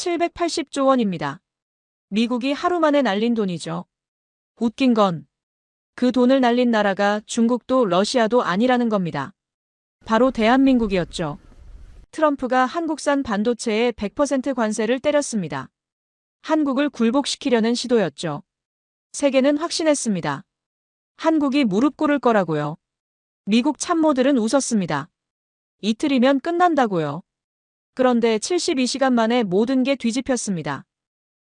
780조 원입니다. 미국이 하루 만에 날린 돈이죠. 웃긴 건 그 돈을 날린 나라가 중국도 러시아도 아니라는 겁니다. 바로 대한민국이었죠. 트럼프가 한국산 반도체에 100% 관세를 때렸습니다. 한국을 굴복시키려는 시도였죠. 세계는 확신했습니다. 한국이 무릎 꿇을 거라고요. 미국 참모들은 웃었습니다. 이틀이면 끝난다고요. 그런데 72시간 만에 모든 게 뒤집혔습니다.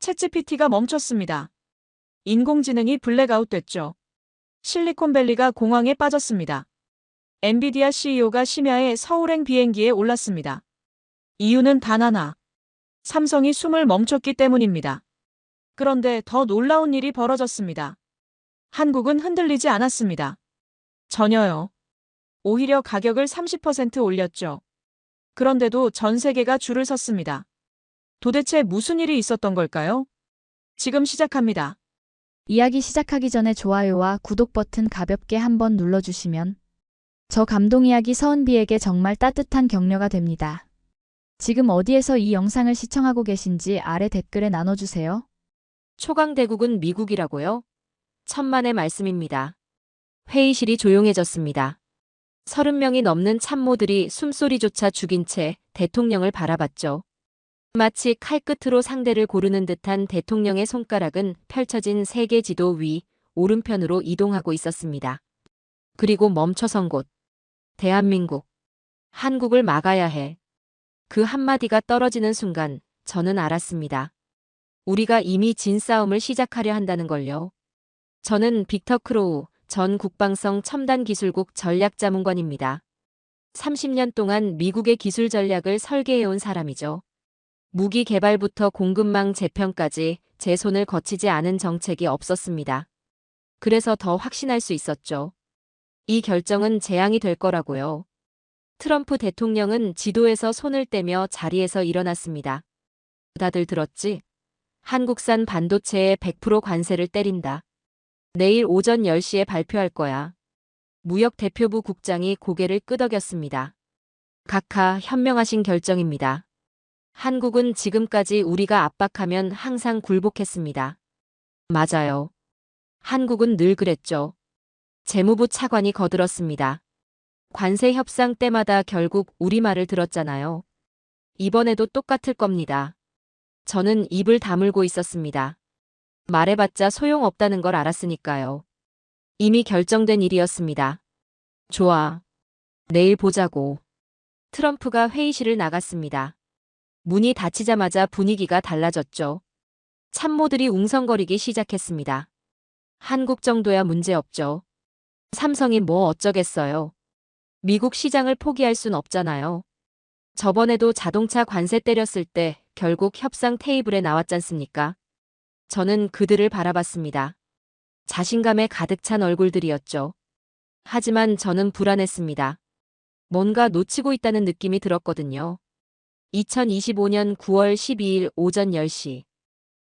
챗GPT가 멈췄습니다. 인공지능이 블랙아웃 됐죠. 실리콘밸리가 공황에 빠졌습니다. 엔비디아 CEO가 심야에 서울행 비행기에 올랐습니다. 이유는 단 하나. 삼성이 숨을 멈췄기 때문입니다. 그런데 더 놀라운 일이 벌어졌습니다. 한국은 흔들리지 않았습니다. 전혀요. 오히려 가격을 30% 올렸죠. 그런데도 전 세계가 줄을 섰습니다. 도대체 무슨 일이 있었던 걸까요? 지금 시작합니다. 이야기 시작하기 전에 좋아요와 구독 버튼 가볍게 한번 눌러주시면 저 감동 이야기 서은비에게 정말 따뜻한 격려가 됩니다. 지금 어디에서 이 영상을 시청하고 계신지 아래 댓글에 나눠주세요. 초강대국은 미국이라고요? 천만의 말씀입니다. 회의실이 조용해졌습니다. 30명이 넘는 참모들이 숨소리조차 죽인 채 대통령을 바라봤죠. 마치 칼끝으로 상대를 고르는 듯한 대통령의 손가락은 펼쳐진 세계 지도 위 오른편으로 이동하고 있었습니다. 그리고 멈춰선 곳. 대한민국. 한국을 막아야 해. 그 한마디가 떨어지는 순간 저는 알았습니다. 우리가 이미 진 싸움을 시작하려 한다는 걸요. 저는 빅터 크로우 전 국방성 첨단기술국 전략자문관입니다. 30년 동안 미국의 기술 전략을 설계해온 사람이죠. 무기 개발부터 공급망 재편까지 제 손을 거치지 않은 정책이 없었습니다. 그래서 더 확신할 수 있었죠. 이 결정은 재앙이 될 거라고요. 트럼프 대통령은 지도에서 손을 떼며 자리에서 일어났습니다. 다들 들었지? 한국산 반도체에 100% 관세를 때린다. 내일 오전 10시에 발표할 거야. 무역대표부 국장이 고개를 끄덕였습니다. 각하 현명하신 결정입니다. 한국은 지금까지 우리가 압박하면 항상 굴복했습니다. 맞아요. 한국은 늘 그랬죠. 재무부 차관이 거들었습니다. 관세 협상 때마다 결국 우리 말을 들었잖아요. 이번에도 똑같을 겁니다. 저는 입을 다물고 있었습니다. 말해봤자 소용없다는 걸 알았으니까요. 이미 결정된 일이었습니다. 좋아. 내일 보자고. 트럼프가 회의실을 나갔습니다. 문이 닫히자마자 분위기가 달라졌죠. 참모들이 웅성거리기 시작했습니다. 한국 정도야 문제없죠. 삼성이 뭐 어쩌겠어요. 미국 시장을 포기할 순 없잖아요. 저번에도 자동차 관세 때렸을 때 결국 협상 테이블에 나왔잖습니까? 저는 그들을 바라봤습니다. 자신감에 가득 찬 얼굴들이었죠. 하지만 저는 불안했습니다. 뭔가 놓치고 있다는 느낌이 들었거든요. 2025년 9월 12일 오전 10시.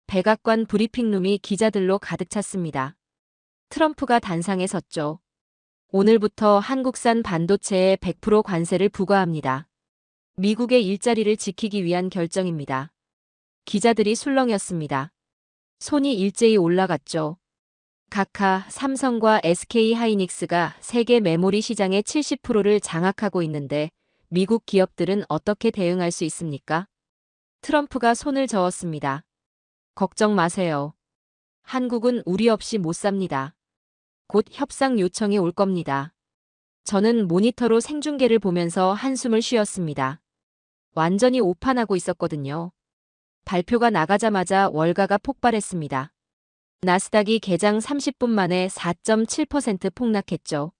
백악관 브리핑룸이 기자들로 가득 찼습니다. 트럼프가 단상에 섰죠. 오늘부터 한국산 반도체에 100% 관세를 부과합니다. 미국의 일자리를 지키기 위한 결정입니다. 기자들이 술렁였습니다. 손이 일제히 올라갔죠. 각하 삼성과 SK 하이닉스가 세계 메모리 시장의 70%를 장악하고 있는데 미국 기업들은 어떻게 대응할 수 있습니까? 트럼프가 손을 저었습니다. 걱정 마세요. 한국은 우리 없이 못 삽니다. 곧 협상 요청이 올 겁니다. 저는 모니터로 생중계를 보면서 한숨을 쉬었습니다. 완전히 오판하고 있었거든요. 발표가 나가자마자 월가가 폭발했습니다. 나스닥이 개장 30분 만에 4.7% 폭락했죠.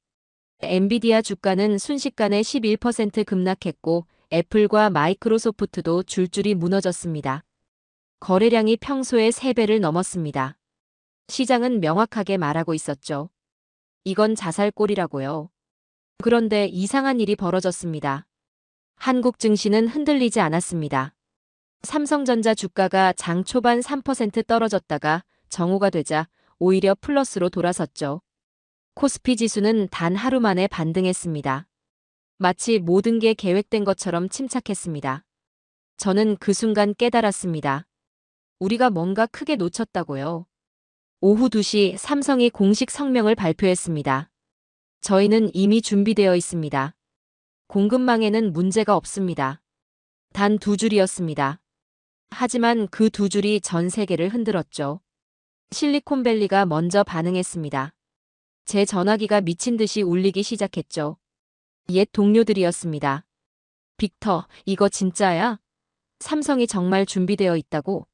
엔비디아 주가는 순식간에 11% 급락했고 애플과 마이크로소프트도 줄줄이 무너졌습니다. 거래량이 평소의 3배를 넘었습니다. 시장은 명확하게 말하고 있었죠. 이건 자살골이라고요. 그런데 이상한 일이 벌어졌습니다. 한국 증시는 흔들리지 않았습니다. 삼성전자 주가가 장 초반 3% 떨어졌다가 정오가 되자 오히려 플러스로 돌아섰죠. 코스피 지수는 단 하루 만에 반등했습니다. 마치 모든 게 계획된 것처럼 침착했습니다. 저는 그 순간 깨달았습니다. 우리가 뭔가 크게 놓쳤다고요. 오후 2시 삼성이 공식 성명을 발표했습니다. 저희는 이미 준비되어 있습니다. 공급망에는 문제가 없습니다. 단 2줄이었습니다. 하지만 그 2줄이 전 세계를 흔들었죠. 실리콘밸리가 먼저 반응했습니다. 제 전화기가 미친 듯이 울리기 시작했죠. 옛 동료들이었습니다. 빅터, 이거 진짜야? 삼성이 정말 준비되어 있다고?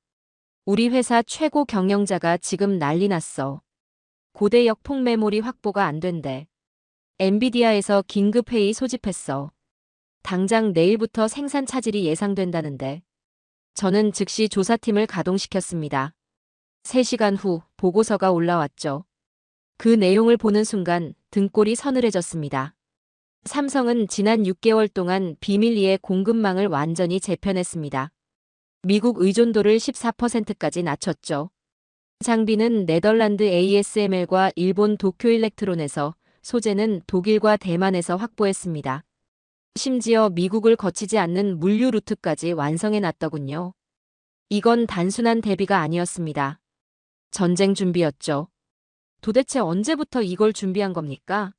우리 회사 최고 경영자가 지금 난리 났어. 고대역 폭메모리 확보가 안 된대. 엔비디아에서 긴급회의 소집했어. 당장 내일부터 생산 차질이 예상된다는데. 저는 즉시 조사팀을 가동시켰습니다. 3시간 후 보고서가 올라왔죠. 그 내용을 보는 순간 등골이 서늘해졌습니다. 삼성은 지난 6개월 동안 비밀리에 공급망을 완전히 재편했습니다. 미국 의존도를 14%까지 낮췄죠. 장비는 네덜란드 ASML과 일본 도쿄일렉트론에서, 소재는 독일과 대만에서 확보했습니다. 심지어 미국을 거치지 않는 물류 루트까지 완성해놨더군요. 이건 단순한 대비가 아니었습니다. 전쟁 준비였죠. 도대체 언제부터 이걸 준비한 겁니까?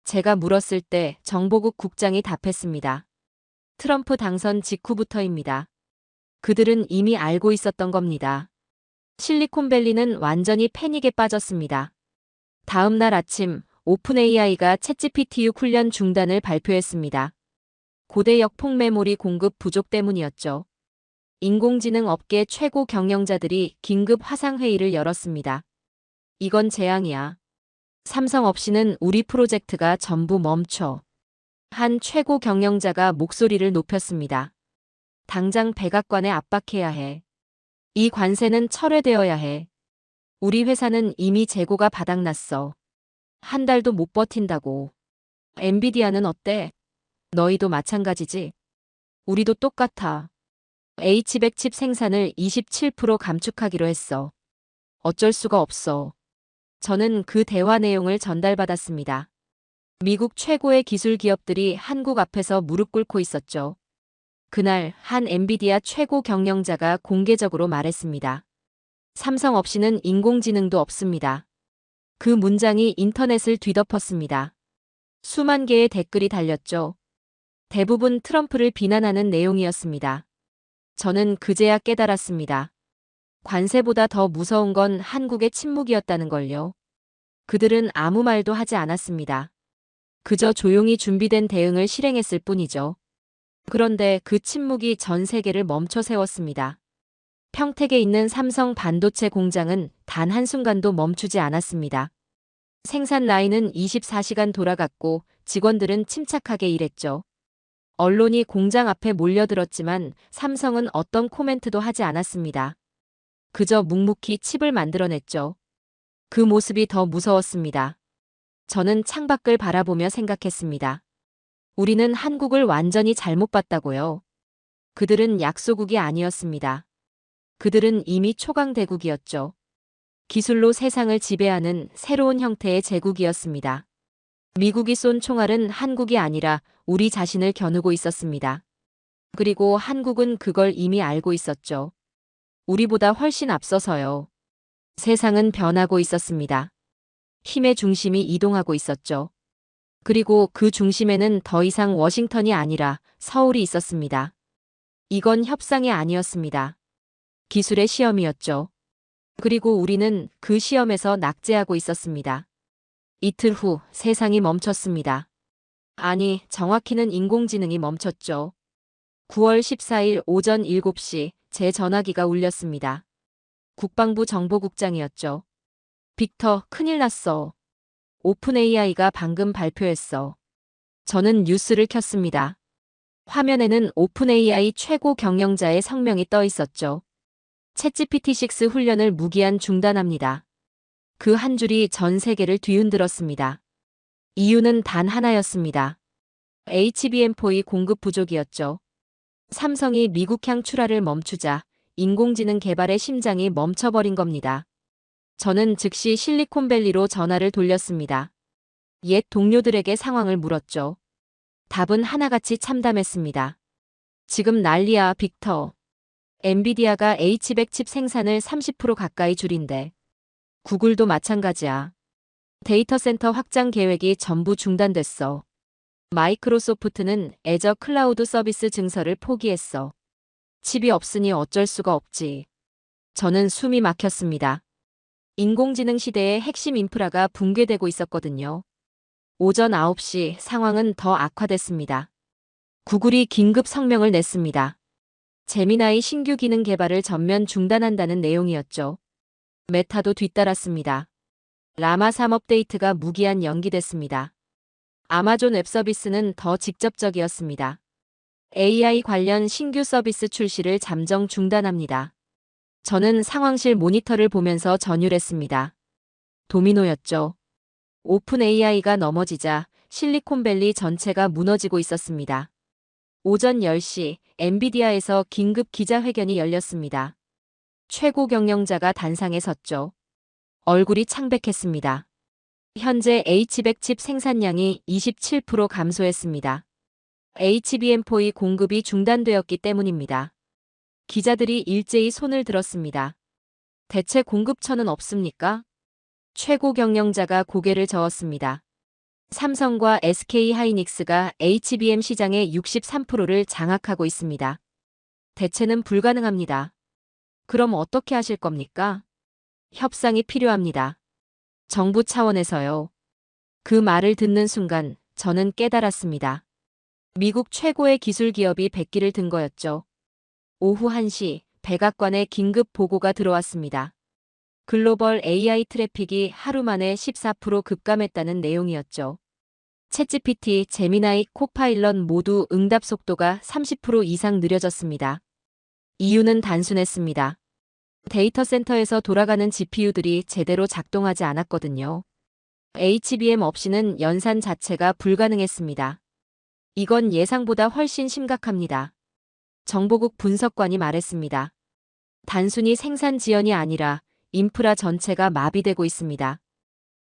제가 물었을 때 정보국 국장이 답했습니다. 트럼프 당선 직후부터입니다. 그들은 이미 알고 있었던 겁니다. 실리콘밸리는 완전히 패닉에 빠졌습니다. 다음 날 아침 오픈AI가 챗GPT 훈련 중단을 발표했습니다. 고대역 폭메모리 공급 부족 때문이었죠. 인공지능 업계 최고 경영자들이 긴급 화상회의를 열었습니다. 이건 재앙이야. 삼성 없이는 우리 프로젝트가 전부 멈춰. 한 최고 경영자가 목소리를 높였습니다. 당장 백악관에 압박해야 해. 이 관세는 철회되어야 해. 우리 회사는 이미 재고가 바닥났어. 한 달도 못 버틴다고. 엔비디아는 어때? 너희도 마찬가지지? 우리도 똑같아. H100 칩 생산을 27% 감축하기로 했어. 어쩔 수가 없어. 저는 그 대화 내용을 전달받았습니다. 미국 최고의 기술 기업들이 한국 앞에서 무릎 꿇고 있었죠. 그날 한 엔비디아 최고 경영자가 공개적으로 말했습니다. 삼성 없이는 인공지능도 없습니다. 그 문장이 인터넷을 뒤덮었습니다. 수만 개의 댓글이 달렸죠. 대부분 트럼프를 비난하는 내용이었습니다. 저는 그제야 깨달았습니다. 관세보다 더 무서운 건 한국의 침묵이었다는 걸요. 그들은 아무 말도 하지 않았습니다. 그저 조용히 준비된 대응을 실행했을 뿐이죠. 그런데 그 침묵이 전 세계를 멈춰 세웠습니다. 평택에 있는 삼성 반도체 공장은 단 한순간도 멈추지 않았습니다. 생산 라인은 24시간 돌아갔고 직원들은 침착하게 일했죠. 언론이 공장 앞에 몰려들었지만 삼성은 어떤 코멘트도 하지 않았습니다. 그저 묵묵히 칩을 만들어냈죠. 그 모습이 더 무서웠습니다. 저는 창밖을 바라보며 생각했습니다. 우리는 한국을 완전히 잘못 봤다고요. 그들은 약소국이 아니었습니다. 그들은 이미 초강대국이었죠. 기술로 세상을 지배하는 새로운 형태의 제국이었습니다. 미국이 쏜 총알은 한국이 아니라 우리 자신을 겨누고 있었습니다. 그리고 한국은 그걸 이미 알고 있었죠. 우리보다 훨씬 앞서서요. 세상은 변하고 있었습니다. 힘의 중심이 이동하고 있었죠. 그리고 그 중심에는 더 이상 워싱턴이 아니라 서울이 있었습니다. 이건 협상이 아니었습니다. 기술의 시험이었죠. 그리고 우리는 그 시험에서 낙제하고 있었습니다. 이틀 후 세상이 멈췄습니다. 아니, 정확히는 인공지능이 멈췄죠. 9월 14일 오전 7시 제 전화기가 울렸습니다. 국방부 정보국장이었죠. 빅터, 큰일 났어. 오픈AI가 방금 발표했어. 저는 뉴스를 켰습니다. 화면에는 오픈AI 최고 경영자의 성명이 떠 있었죠. 챗GPT-6 훈련을 무기한 중단합니다. 그 한 줄이 전 세계를 뒤흔들었습니다. 이유는 단 하나였습니다. HBM4의 공급 부족이었죠. 삼성이 미국향 출하를 멈추자 인공지능 개발의 심장이 멈춰버린 겁니다. 저는 즉시 실리콘밸리로 전화를 돌렸습니다. 옛 동료들에게 상황을 물었죠. 답은 하나같이 참담했습니다. 지금 난리야, 빅터. 엔비디아가 H100 칩 생산을 30% 가까이 줄인대. 구글도 마찬가지야. 데이터 센터 확장 계획이 전부 중단됐어. 마이크로소프트는 애저 클라우드 서비스 증설을 포기했어. 칩이 없으니 어쩔 수가 없지. 저는 숨이 막혔습니다. 인공지능 시대의 핵심 인프라가 붕괴되고 있었거든요. 오전 9시 상황은 더 악화됐습니다. 구글이 긴급 성명을 냈습니다. 제미나이 신규 기능 개발을 전면 중단한다는 내용이었죠. 메타도 뒤따랐습니다. 라마 3 업데이트가 무기한 연기됐습니다. 아마존 웹 서비스는 더 직접적이었습니다. AI 관련 신규 서비스 출시를 잠정 중단합니다. 저는 상황실 모니터를 보면서 전율했습니다. 도미노였죠. 오픈 AI가 넘어지자 실리콘밸리 전체가 무너지고 있었습니다. 오전 10시 엔비디아에서 긴급 기자회견이 열렸습니다. 최고 경영자가 단상에 섰죠. 얼굴이 창백했습니다. 현재 H100 칩 생산량이 27% 감소했습니다. HBM4의 공급이 중단되었기 때문입니다. 기자들이 일제히 손을 들었습니다. 대체 공급처는 없습니까? 최고 경영자가 고개를 저었습니다. 삼성과 SK 하이닉스가 HBM 시장의 63%를 장악하고 있습니다. 대체는 불가능합니다. 그럼 어떻게 하실 겁니까? 협상이 필요합니다. 정부 차원에서요. 그 말을 듣는 순간 저는 깨달았습니다. 미국 최고의 기술 기업이 백기를 든 거였죠. 오후 1시 백악관에 긴급 보고가 들어왔습니다. 글로벌 AI 트래픽이 하루 만에 14% 급감했다는 내용이었죠. 챗GPT, 제미나이, 코파일럿 모두 응답 속도가 30% 이상 느려졌습니다. 이유는 단순했습니다. 데이터 센터에서 돌아가는 GPU들이 제대로 작동하지 않았거든요. HBM 없이는 연산 자체가 불가능했습니다. 이건 예상보다 훨씬 심각합니다. 정보국 분석관이 말했습니다. 단순히 생산 지연이 아니라 인프라 전체가 마비되고 있습니다.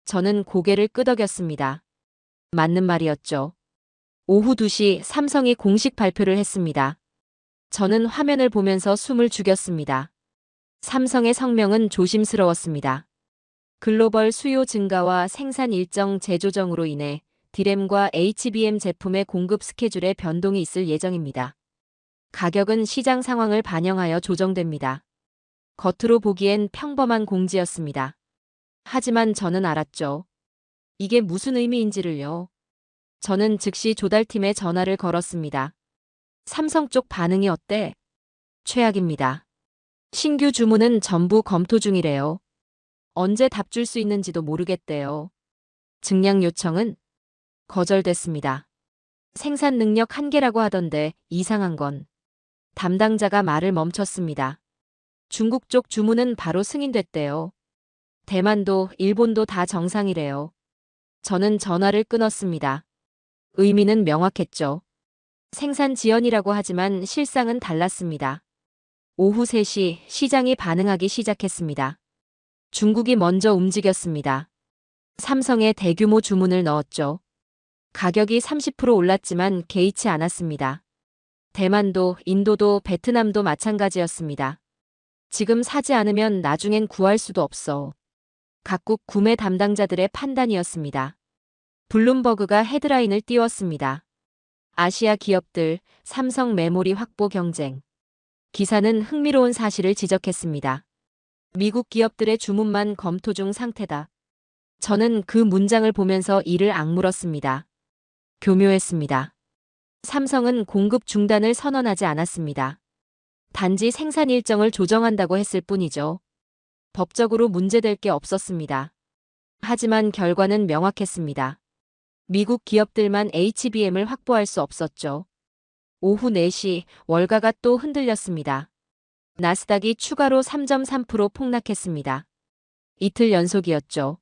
저는 고개를 끄덕였습니다. 맞는 말이었죠. 오후 2시 삼성이 공식 발표를 했습니다. 저는 화면을 보면서 숨을 죽였습니다. 삼성의 성명은 조심스러웠습니다. 글로벌 수요 증가와 생산 일정 재조정으로 인해 디램과 HBM 제품의 공급 스케줄에 변동이 있을 예정입니다. 가격은 시장 상황을 반영하여 조정됩니다. 겉으로 보기엔 평범한 공지였습니다. 하지만 저는 알았죠. 이게 무슨 의미인지를요. 저는 즉시 조달팀에 전화를 걸었습니다. 삼성 쪽 반응이 어때? 최악입니다. 신규 주문은 전부 검토 중이래요. 언제 답 줄 수 있는지도 모르겠대요. 증량 요청은 거절됐습니다. 생산 능력 한계라고 하던데 이상한 건 담당자가 말을 멈췄습니다. 중국 쪽 주문은 바로 승인됐대요. 대만도 일본도 다 정상이래요. 저는 전화를 끊었습니다. 의미는 명확했죠. 생산 지연이라고 하지만 실상은 달랐습니다. 오후 3시 시장이 반응하기 시작했습니다. 중국이 먼저 움직였습니다. 삼성에 대규모 주문을 넣었죠. 가격이 30% 올랐지만 개의치 않았습니다. 대만도, 인도도, 베트남도 마찬가지였습니다. 지금 사지 않으면 나중엔 구할 수도 없어. 각국 구매 담당자들의 판단이었습니다. 블룸버그가 헤드라인을 띄웠습니다. 아시아 기업들, 삼성 메모리 확보 경쟁. 기사는 흥미로운 사실을 지적했습니다. 미국 기업들의 주문만 검토 중 상태다. 저는 그 문장을 보면서 이를 악물었습니다. 교묘했습니다. 삼성은 공급 중단을 선언하지 않았습니다. 단지 생산 일정을 조정한다고 했을 뿐이죠. 법적으로 문제될 게 없었습니다. 하지만 결과는 명확했습니다. 미국 기업들만 HBM을 확보할 수 없었죠. 오후 4시 월가가 또 흔들렸습니다. 나스닥이 추가로 3.3% 폭락했습니다. 이틀 연속이었죠.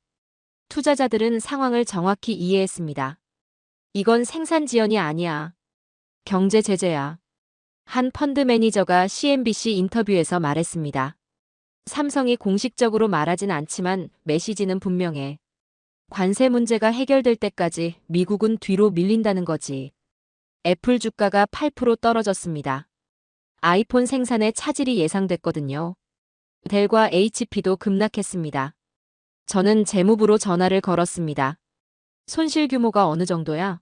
투자자들은 상황을 정확히 이해했습니다. 이건 생산 지연이 아니야. 경제 제재야. 한 펀드 매니저가 CNBC 인터뷰에서 말했습니다. 삼성이 공식적으로 말하진 않지만 메시지는 분명해. 관세 문제가 해결될 때까지 미국은 뒤로 밀린다는 거지. 애플 주가가 8% 떨어졌습니다. 아이폰 생산에 차질이 예상됐거든요. 델과 HP도 급락했습니다. 저는 재무부로 전화를 걸었습니다. 손실 규모가 어느 정도야?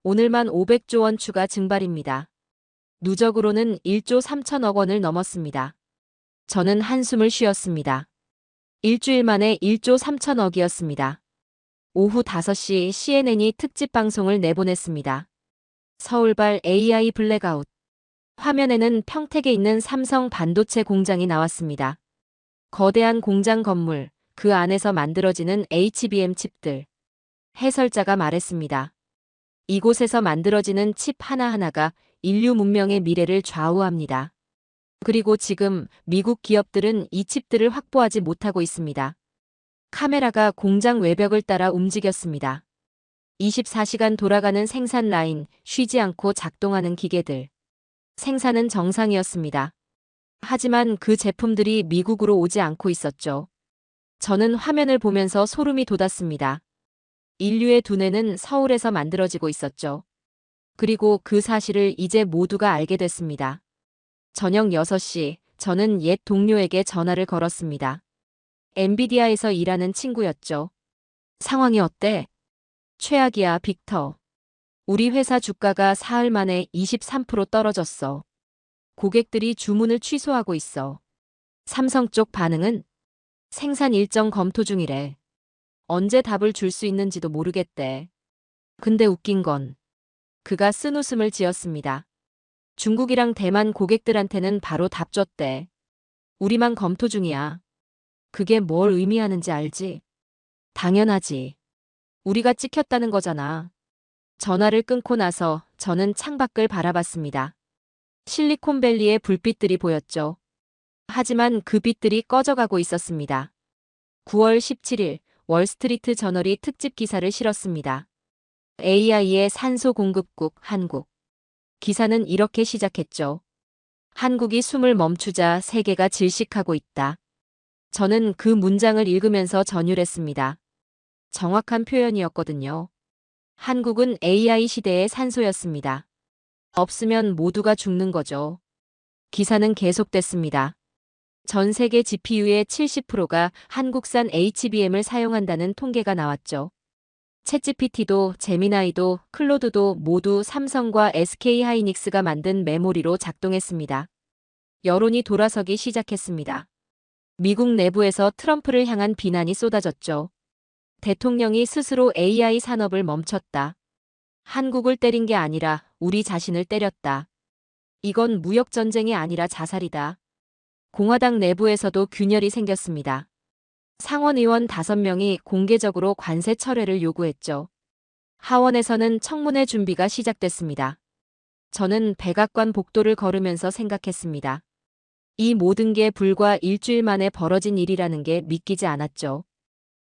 오늘만 500조 원 추가 증발입니다. 누적으로는 1조 3천억 원을 넘었습니다. 저는 한숨을 쉬었습니다. 일주일 만에 1조 3천억이었습니다. 오후 5시 CNN이 특집 방송을 내보냈습니다. 서울발 AI 블랙아웃. 화면에는 평택에 있는 삼성 반도체 공장이 나왔습니다. 거대한 공장 건물, 그 안에서 만들어지는 HBM 칩들. 해설자가 말했습니다. 이곳에서 만들어지는 칩 하나하나가 인류 문명의 미래를 좌우합니다. 그리고 지금 미국 기업들은 이 칩들을 확보하지 못하고 있습니다. 카메라가 공장 외벽을 따라 움직였습니다. 24시간 돌아가는 생산 라인, 쉬지 않고 작동하는 기계들. 생산은 정상이었습니다. 하지만 그 제품들이 미국으로 오지 않고 있었죠. 저는 화면을 보면서 소름이 돋았습니다. 인류의 두뇌는 서울에서 만들어지고 있었죠. 그리고 그 사실을 이제 모두가 알게 됐습니다. 저녁 6시, 저는 옛 동료에게 전화를 걸었습니다. 엔비디아에서 일하는 친구였죠. 상황이 어때? 최악이야, 빅터. 우리 회사 주가가 사흘 만에 23% 떨어졌어. 고객들이 주문을 취소하고 있어. 삼성 쪽 반응은? 생산 일정 검토 중이래. 언제 답을 줄 수 있는지도 모르겠대. 근데 웃긴 건 그가 쓴웃음을 지었습니다. 중국이랑 대만 고객들한테는 바로 답 줬대. 우리만 검토 중이야. 그게 뭘 의미하는지 알지? 당연하지. 우리가 찍혔다는 거잖아. 전화를 끊고 나서 저는 창밖을 바라봤습니다. 실리콘밸리의 불빛들이 보였죠. 하지만 그 빛들이 꺼져가고 있었습니다. 9월 17일 월스트리트 저널이 특집 기사를 실었습니다. AI의 산소 공급국 한국. 기사는 이렇게 시작했죠. 한국이 숨을 멈추자 세계가 질식하고 있다. 저는 그 문장을 읽으면서 전율했습니다. 정확한 표현이었거든요. 한국은 AI 시대의 산소였습니다. 없으면 모두가 죽는 거죠. 기사는 계속됐습니다. 전 세계 GPU의 70%가 한국산 HBM을 사용한다는 통계가 나왔죠. 챗GPT도 제미나이도 클로드도 모두 삼성과 SK하이닉스가 만든 메모리로 작동했습니다. 여론이 돌아서기 시작했습니다. 미국 내부에서 트럼프를 향한 비난이 쏟아졌죠. 대통령이 스스로 AI 산업을 멈췄다. 한국을 때린 게 아니라 우리 자신을 때렸다. 이건 무역전쟁이 아니라 자살이다. 공화당 내부에서도 균열이 생겼습니다. 상원의원 5명이 공개적으로 관세 철회를 요구했죠. 하원에서는 청문회 준비가 시작됐습니다. 저는 백악관 복도를 걸으면서 생각했습니다. 이 모든 게 불과 일주일 만에 벌어진 일이라는 게 믿기지 않았죠.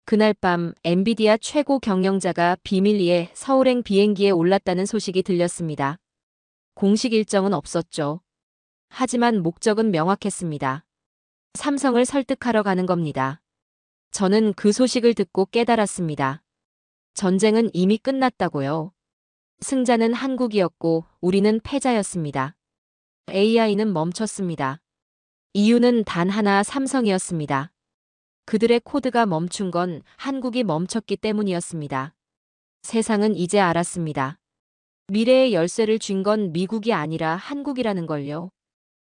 그날 밤 엔비디아 최고 경영자가 비밀리에 서울행 비행기에 올랐다는 소식이 들렸습니다. 공식 일정은 없었죠. 하지만 목적은 명확했습니다. 삼성을 설득하러 가는 겁니다. 저는 그 소식을 듣고 깨달았습니다. 전쟁은 이미 끝났다고요. 승자는 한국이었고 우리는 패자였습니다. AI는 멈췄습니다. 이유는 단 하나 삼성이었습니다. 그들의 코드가 멈춘 건 한국이 멈췄기 때문이었습니다. 세상은 이제 알았습니다. 미래의 열쇠를 쥔 건 미국이 아니라 한국이라는 걸요.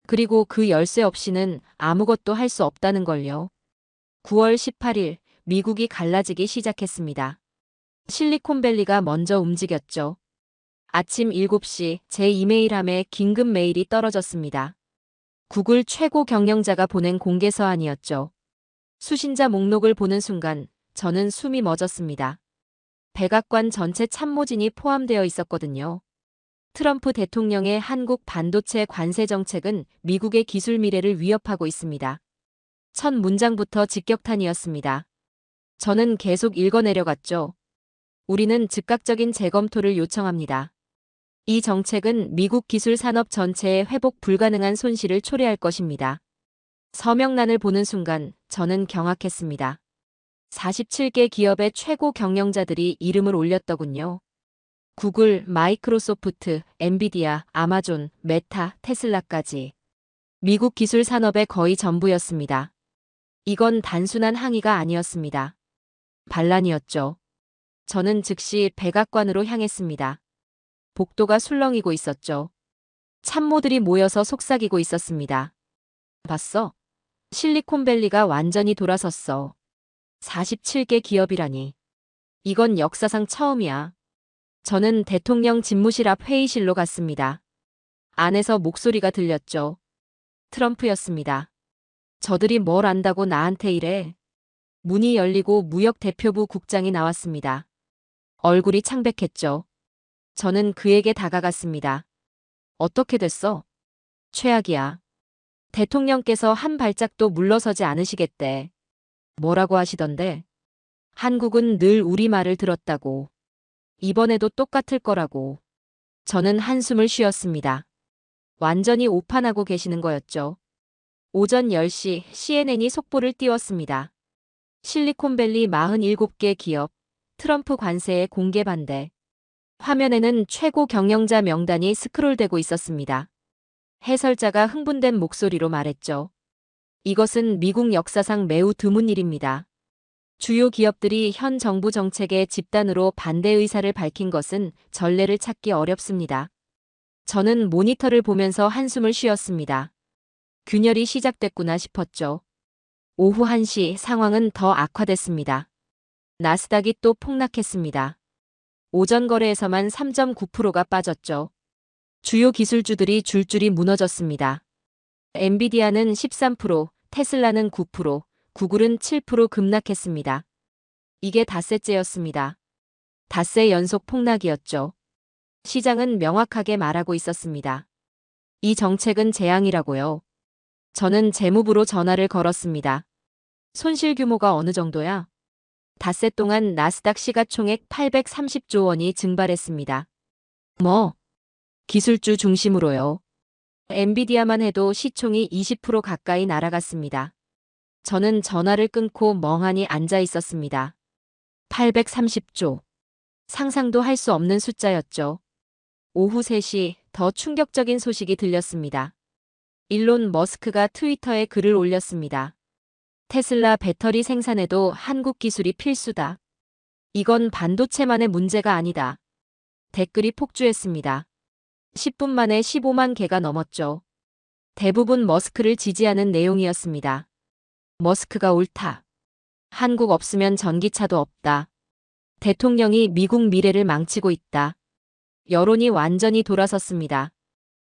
그리고 그 열쇠 없이는 아무것도 할 수 없다는 걸요. 9월 18일 미국이 갈라지기 시작했습니다. 실리콘밸리가 먼저 움직였죠. 아침 7시 제 이메일함에 긴급 메일이 떨어졌습니다. 구글 최고 경영자가 보낸 공개 서한이었죠. 수신자 목록을 보는 순간 저는 숨이 멎었습니다. 백악관 전체 참모진이 포함되어 있었거든요. 트럼프 대통령의 한국 반도체 관세 정책은 미국의 기술 미래를 위협하고 있습니다. 첫 문장부터 직격탄이었습니다. 저는 계속 읽어내려갔죠. 우리는 즉각적인 재검토를 요청합니다. 이 정책은 미국 기술 산업 전체에 회복 불가능한 손실을 초래할 것입니다. 서명란을 보는 순간 저는 경악했습니다. 47개 기업의 최고 경영자들이 이름을 올렸더군요. 구글, 마이크로소프트, 엔비디아, 아마존, 메타, 테슬라까지. 미국 기술 산업의 거의 전부였습니다. 이건 단순한 항의가 아니었습니다. 반란이었죠. 저는 즉시 백악관으로 향했습니다. 복도가 술렁이고 있었죠. 참모들이 모여서 속삭이고 있었습니다. 봤어? 실리콘밸리가 완전히 돌아섰어. 47개 기업이라니. 이건 역사상 처음이야. 저는 대통령 집무실 앞 회의실로 갔습니다. 안에서 목소리가 들렸죠. 트럼프였습니다. 저들이 뭘 안다고 나한테 이래. 문이 열리고 무역대표부 국장이 나왔습니다. 얼굴이 창백했죠. 저는 그에게 다가갔습니다. 어떻게 됐어? 최악이야. 대통령께서 한 발짝도 물러서지 않으시겠대. 뭐라고 하시던데? 한국은 늘 우리 말을 들었다고. 이번에도 똑같을 거라고. 저는 한숨을 쉬었습니다. 완전히 오판하고 계시는 거였죠. 오전 10시 CNN이 속보를 띄웠습니다. 실리콘밸리 47개 기업, 트럼프 관세에 공개 반대. 화면에는 최고 경영자 명단이 스크롤되고 있었습니다. 해설자가 흥분된 목소리로 말했죠. 이것은 미국 역사상 매우 드문 일입니다. 주요 기업들이 현 정부 정책에 집단으로 반대 의사를 밝힌 것은 전례를 찾기 어렵습니다. 저는 모니터를 보면서 한숨을 쉬었습니다. 균열이 시작됐구나 싶었죠. 오후 1시 상황은 더 악화됐습니다. 나스닥이 또 폭락했습니다. 오전 거래에서만 3.9%가 빠졌죠. 주요 기술주들이 줄줄이 무너졌습니다. 엔비디아는 13%, 테슬라는 9%, 구글은 7% 급락했습니다. 이게 닷새째였습니다. 닷새 연속 폭락이었죠. 시장은 명확하게 말하고 있었습니다. 이 정책은 재앙이라고요. 저는 재무부로 전화를 걸었습니다. 손실 규모가 어느 정도야? 닷새 동안 나스닥 시가총액 830조 원이 증발했습니다. 기술주 중심으로요. 엔비디아만 해도 시총이 20% 가까이 날아갔습니다. 저는 전화를 끊고 멍하니 앉아 있었습니다. 830조. 상상도 할 수 없는 숫자였죠. 오후 3시 더 충격적인 소식이 들렸습니다. 일론 머스크가 트위터에 글을 올렸습니다. 테슬라 배터리 생산에도 한국 기술이 필수다. 이건 반도체만의 문제가 아니다. 댓글이 폭주했습니다. 10분 만에 15만 개가 넘었죠. 대부분 머스크를 지지하는 내용이었습니다. 머스크가 옳다. 한국 없으면 전기차도 없다. 대통령이 미국 미래를 망치고 있다. 여론이 완전히 돌아섰습니다.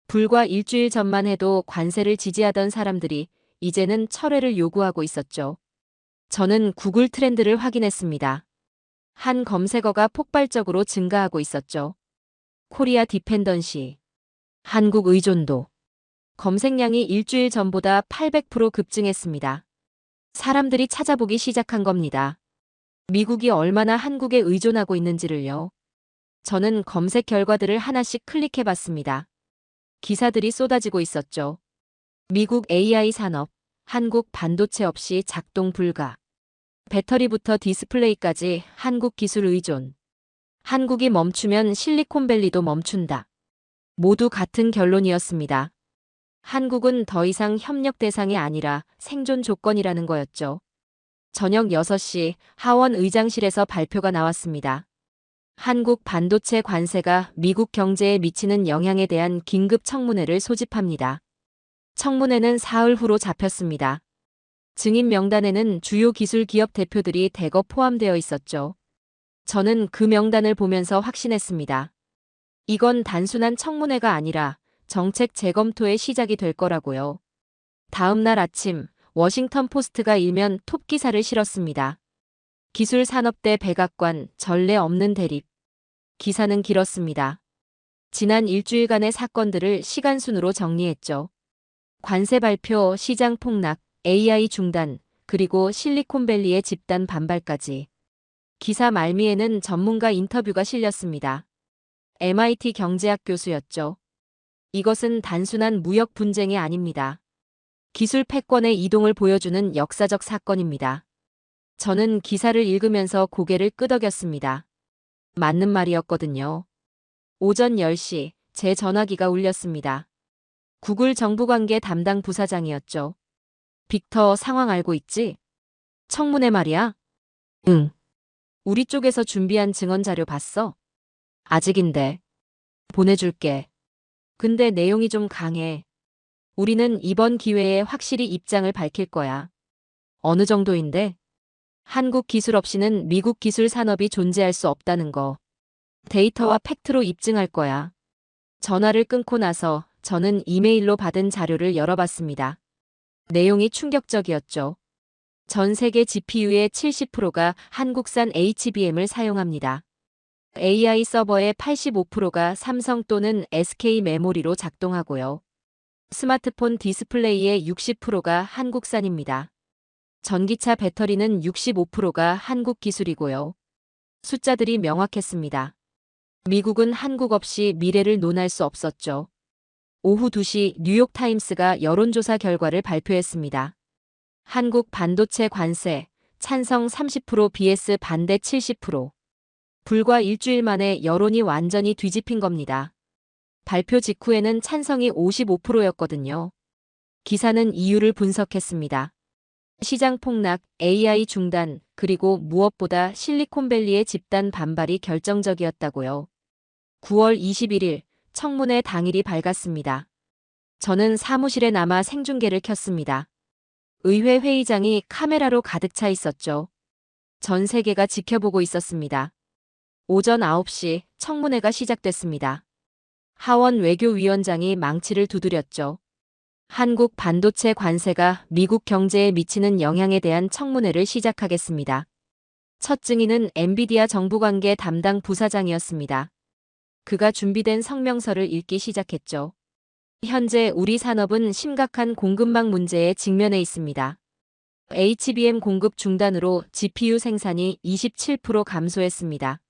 불과 일주일 전만 해도 관세를 지지하던 사람들이 이제는 철회를 요구하고 있었죠. 저는 구글 트렌드를 확인했습니다. 한 검색어가 폭발적으로 증가하고 있었죠. 코리아 디펜던시, 한국 의존도. 검색량이 일주일 전보다 800% 급증했습니다. 사람들이 찾아보기 시작한 겁니다. 미국이 얼마나 한국에 의존하고 있는지를요. 저는 검색 결과들을 하나씩 클릭해봤습니다. 기사들이 쏟아지고 있었죠. 미국 AI 산업, 한국 반도체 없이 작동 불가. 배터리부터 디스플레이까지 한국 기술 의존. 한국이 멈추면 실리콘밸리도 멈춘다. 모두 같은 결론이었습니다. 한국은 더 이상 협력 대상이 아니라 생존 조건이라는 거였죠. 저녁 6시 하원 의장실에서 발표가 나왔습니다. 한국 반도체 관세가 미국 경제에 미치는 영향에 대한 긴급 청문회를 소집합니다. 청문회는 사흘 후로 잡혔습니다. 증인 명단에는 주요 기술 기업 대표들이 대거 포함되어 있었죠. 저는 그 명단을 보면서 확신했습니다. 이건 단순한 청문회가 아니라 정책 재검토의 시작이 될 거라고요. 다음 날 아침 워싱턴 포스트가 일면 톱 기사를 실었습니다. 기술산업대 백악관 전례 없는 대립. 기사는 길었습니다. 지난 일주일간의 사건들을 시간순으로 정리했죠. 관세 발표, 시장 폭락, AI 중단, 그리고 실리콘밸리의 집단 반발까지. 기사 말미에는 전문가 인터뷰가 실렸습니다. MIT 경제학 교수였죠. 이것은 단순한 무역 분쟁이 아닙니다. 기술 패권의 이동을 보여주는 역사적 사건입니다. 저는 기사를 읽으면서 고개를 끄덕였습니다. 맞는 말이었거든요. 오전 10시 제 전화기가 울렸습니다. 구글 정부관계 담당 부사장이었죠. 빅터 상황 알고 있지? 청문회 말이야? 응. 우리 쪽에서 준비한 증언 자료 봤어? 아직인데. 보내줄게. 근데 내용이 좀 강해. 우리는 이번 기회에 확실히 입장을 밝힐 거야. 어느 정도인데? 한국 기술 없이는 미국 기술 산업이 존재할 수 없다는 거. 데이터와 팩트로 입증할 거야. 전화를 끊고 나서 저는 이메일로 받은 자료를 열어봤습니다. 내용이 충격적이었죠. 전 세계 GPU의 70%가 한국산 HBM을 사용합니다. AI 서버의 85%가 삼성 또는 SK 메모리로 작동하고요. 스마트폰 디스플레이의 60%가 한국산입니다. 전기차 배터리는 65%가 한국 기술이고요. 숫자들이 명확했습니다. 미국은 한국 없이 미래를 논할 수 없었죠. 오후 2시 뉴욕타임스가 여론조사 결과를 발표했습니다. 한국 반도체 관세, 찬성 30% vs 반대 70%. 불과 일주일 만에 여론이 완전히 뒤집힌 겁니다. 발표 직후에는 찬성이 55%였거든요. 기사는 이유를 분석했습니다. 시장 폭락, AI 중단, 그리고 무엇보다 실리콘밸리의 집단 반발이 결정적이었다고요. 9월 21일, 청문회 당일이 밝았습니다. 저는 사무실에 남아 생중계를 켰습니다. 의회 회의장이 카메라로 가득 차 있었죠. 전 세계가 지켜보고 있었습니다. 오전 9시 청문회가 시작됐습니다. 하원 외교위원장이 망치를 두드렸죠. 한국 반도체 관세가 미국 경제에 미치는 영향에 대한 청문회를 시작하겠습니다. 첫 증인은 엔비디아 정부관계 담당 부사장이었습니다. 그가 준비된 성명서를 읽기 시작했죠. 현재 우리 산업은 심각한 공급망 문제에 직면해 있습니다. HBM 공급 중단으로 GPU 생산이 27% 감소했습니다.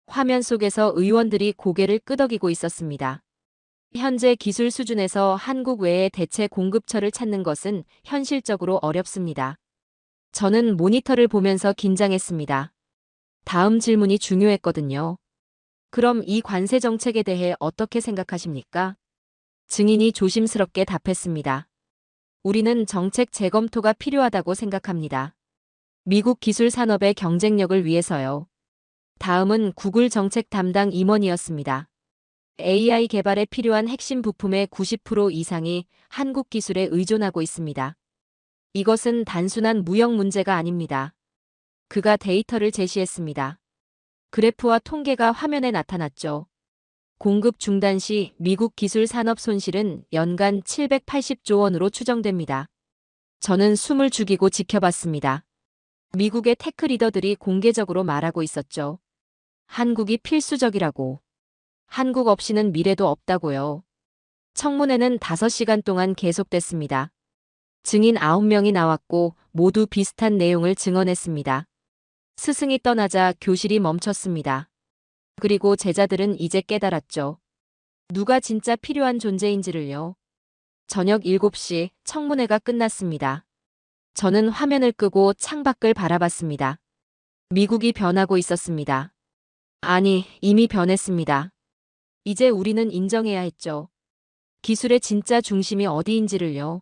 화면 속에서 의원들이 고개를 끄덕이고 있었습니다. 현재 기술 수준에서 한국 외에 대체 공급처를 찾는 것은 현실적으로 어렵습니다. 저는 모니터를 보면서 긴장했습니다. 다음 질문이 중요했거든요. 그럼 이 관세 정책에 대해 어떻게 생각하십니까? 증인이 조심스럽게 답했습니다. 우리는 정책 재검토가 필요하다고 생각합니다. 미국 기술 산업의 경쟁력을 위해서요. 다음은 구글 정책 담당 임원이었습니다. AI 개발에 필요한 핵심 부품의 90% 이상이 한국 기술에 의존하고 있습니다. 이것은 단순한 무역 문제가 아닙니다. 그가 데이터를 제시했습니다. 그래프와 통계가 화면에 나타났죠. 공급 중단 시 미국 기술 산업 손실은 연간 780조 원으로 추정됩니다. 저는 숨을 죽이고 지켜봤습니다. 미국의 테크 리더들이 공개적으로 말하고 있었죠. 한국이 필수적이라고. 한국 없이는 미래도 없다고요. 청문회는 5시간 동안 계속됐습니다. 증인 9명이 나왔고 모두 비슷한 내용을 증언했습니다. 스승이 떠나자 교실이 멈췄습니다. 그리고 제자들은 이제 깨달았죠. 누가 진짜 필요한 존재인지를요. 저녁 7시 청문회가 끝났습니다. 저는 화면을 끄고 창밖을 바라봤습니다. 미국이 변하고 있었습니다. 아니, 이미 변했습니다. 이제 우리는 인정해야 했죠. 기술의 진짜 중심이 어디인지를요.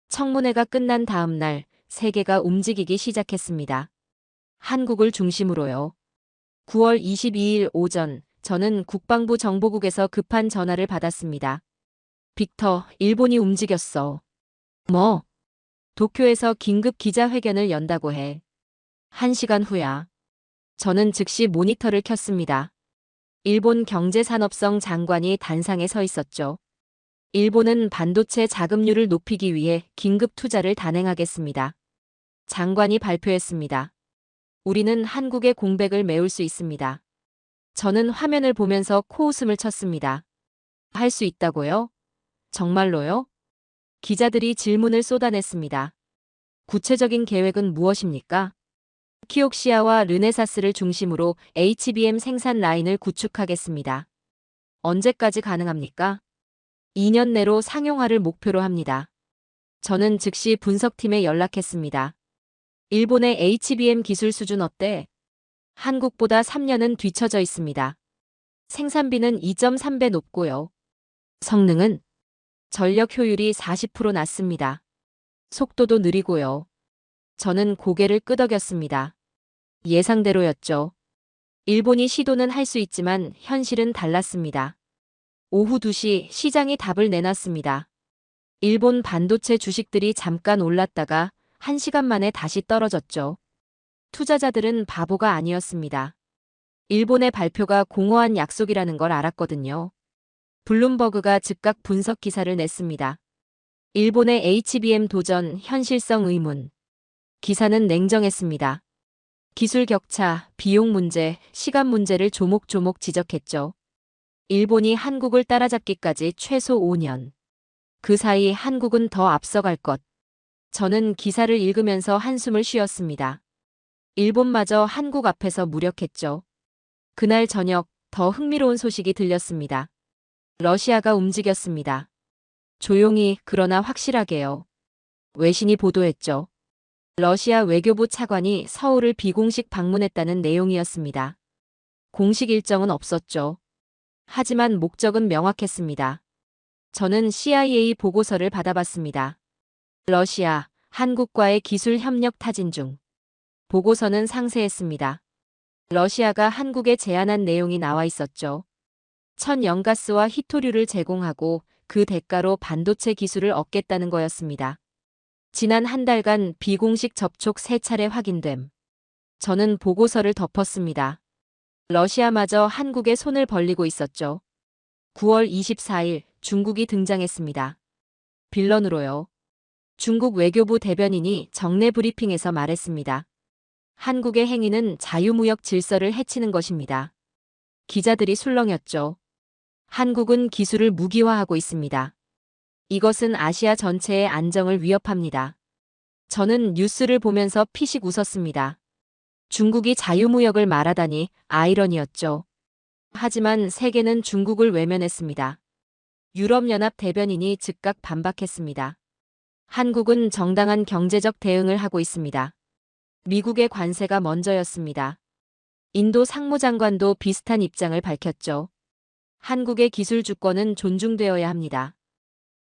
청문회가 끝난 다음 날 세계가 움직이기 시작했습니다. 한국을 중심으로요. 9월 22일 오전 저는 국방부 정보국에서 급한 전화를 받았습니다. 빅터, 일본이 움직였어. 뭐? 도쿄에서 긴급 기자회견을 연다고 해. 1시간 후야. 저는 즉시 모니터를 켰습니다. 일본 경제산업성 장관이 단상에 서 있었죠. 일본은 반도체 자금률을 높이기 위해 긴급 투자를 단행하겠습니다. 장관이 발표했습니다. 우리는 한국의 공백을 메울 수 있습니다. 저는 화면을 보면서 코웃음을 쳤습니다. 할 수 있다고요? 정말로요? 기자들이 질문을 쏟아냈습니다. 구체적인 계획은 무엇입니까? 키옥시아와 르네사스를 중심으로 HBM 생산 라인을 구축하겠습니다. 언제까지 가능합니까? 2년 내로 상용화를 목표로 합니다. 저는 즉시 분석팀에 연락했습니다. 일본의 HBM 기술 수준 어때? 한국보다 3년은 뒤처져 있습니다. 생산비는 2.3배 높고요. 성능은 전력 효율이 40% 낮습니다. 속도도 느리고요. 저는 고개를 끄덕였습니다. 예상대로였죠. 일본이 시도는 할 수 있지만 현실은 달랐습니다. 오후 2시 시장이 답을 내놨습니다. 일본 반도체 주식들이 잠깐 올랐다가 1시간 만에 다시 떨어졌죠. 투자자들은 바보가 아니었습니다. 일본의 발표가 공허한 약속이라는 걸 알았거든요. 블룸버그가 즉각 분석 기사를 냈습니다. 일본의 HBM 도전 현실성 의문. 기사는 냉정했습니다. 기술 격차, 비용 문제, 시간 문제를 조목조목 지적했죠. 일본이 한국을 따라잡기까지 최소 5년. 그 사이 한국은 더 앞서갈 것. 저는 기사를 읽으면서 한숨을 쉬었습니다. 일본마저 한국 앞에서 무력했죠. 그날 저녁 더 흥미로운 소식이 들렸습니다. 러시아가 움직였습니다. 조용히 그러나 확실하게요. 외신이 보도했죠. 러시아 외교부 차관이 서울을 비공식 방문했다는 내용이었습니다. 공식 일정은 없었죠. 하지만 목적은 명확했습니다. 저는 CIA 보고서를 받아봤습니다. 러시아, 한국과의 기술 협력 타진 중. 보고서는 상세했습니다. 러시아가 한국에 제안한 내용이 나와 있었죠. 천연가스와 히토류를 제공하고 그 대가로 반도체 기술을 얻겠다는 거였습니다. 지난 한 달간 비공식 접촉 3차례 확인됨. 저는 보고서를 덮었습니다. 러시아마저 한국에 손을 벌리고 있었죠. 9월 24일 중국이 등장했습니다. 빌런으로요. 중국 외교부 대변인이 정례 브리핑에서 말했습니다. 한국의 행위는 자유무역 질서를 해치는 것입니다. 기자들이 술렁였죠. 한국은 기술을 무기화하고 있습니다. 이것은 아시아 전체의 안정을 위협합니다. 저는 뉴스를 보면서 피식 웃었습니다. 중국이 자유무역을 말하다니 아이러니였죠. 하지만 세계는 중국을 외면했습니다. 유럽연합 대변인이 즉각 반박했습니다. 한국은 정당한 경제적 대응을 하고 있습니다. 미국의 관세가 먼저였습니다. 인도 상무장관도 비슷한 입장을 밝혔죠. 한국의 기술 주권은 존중되어야 합니다.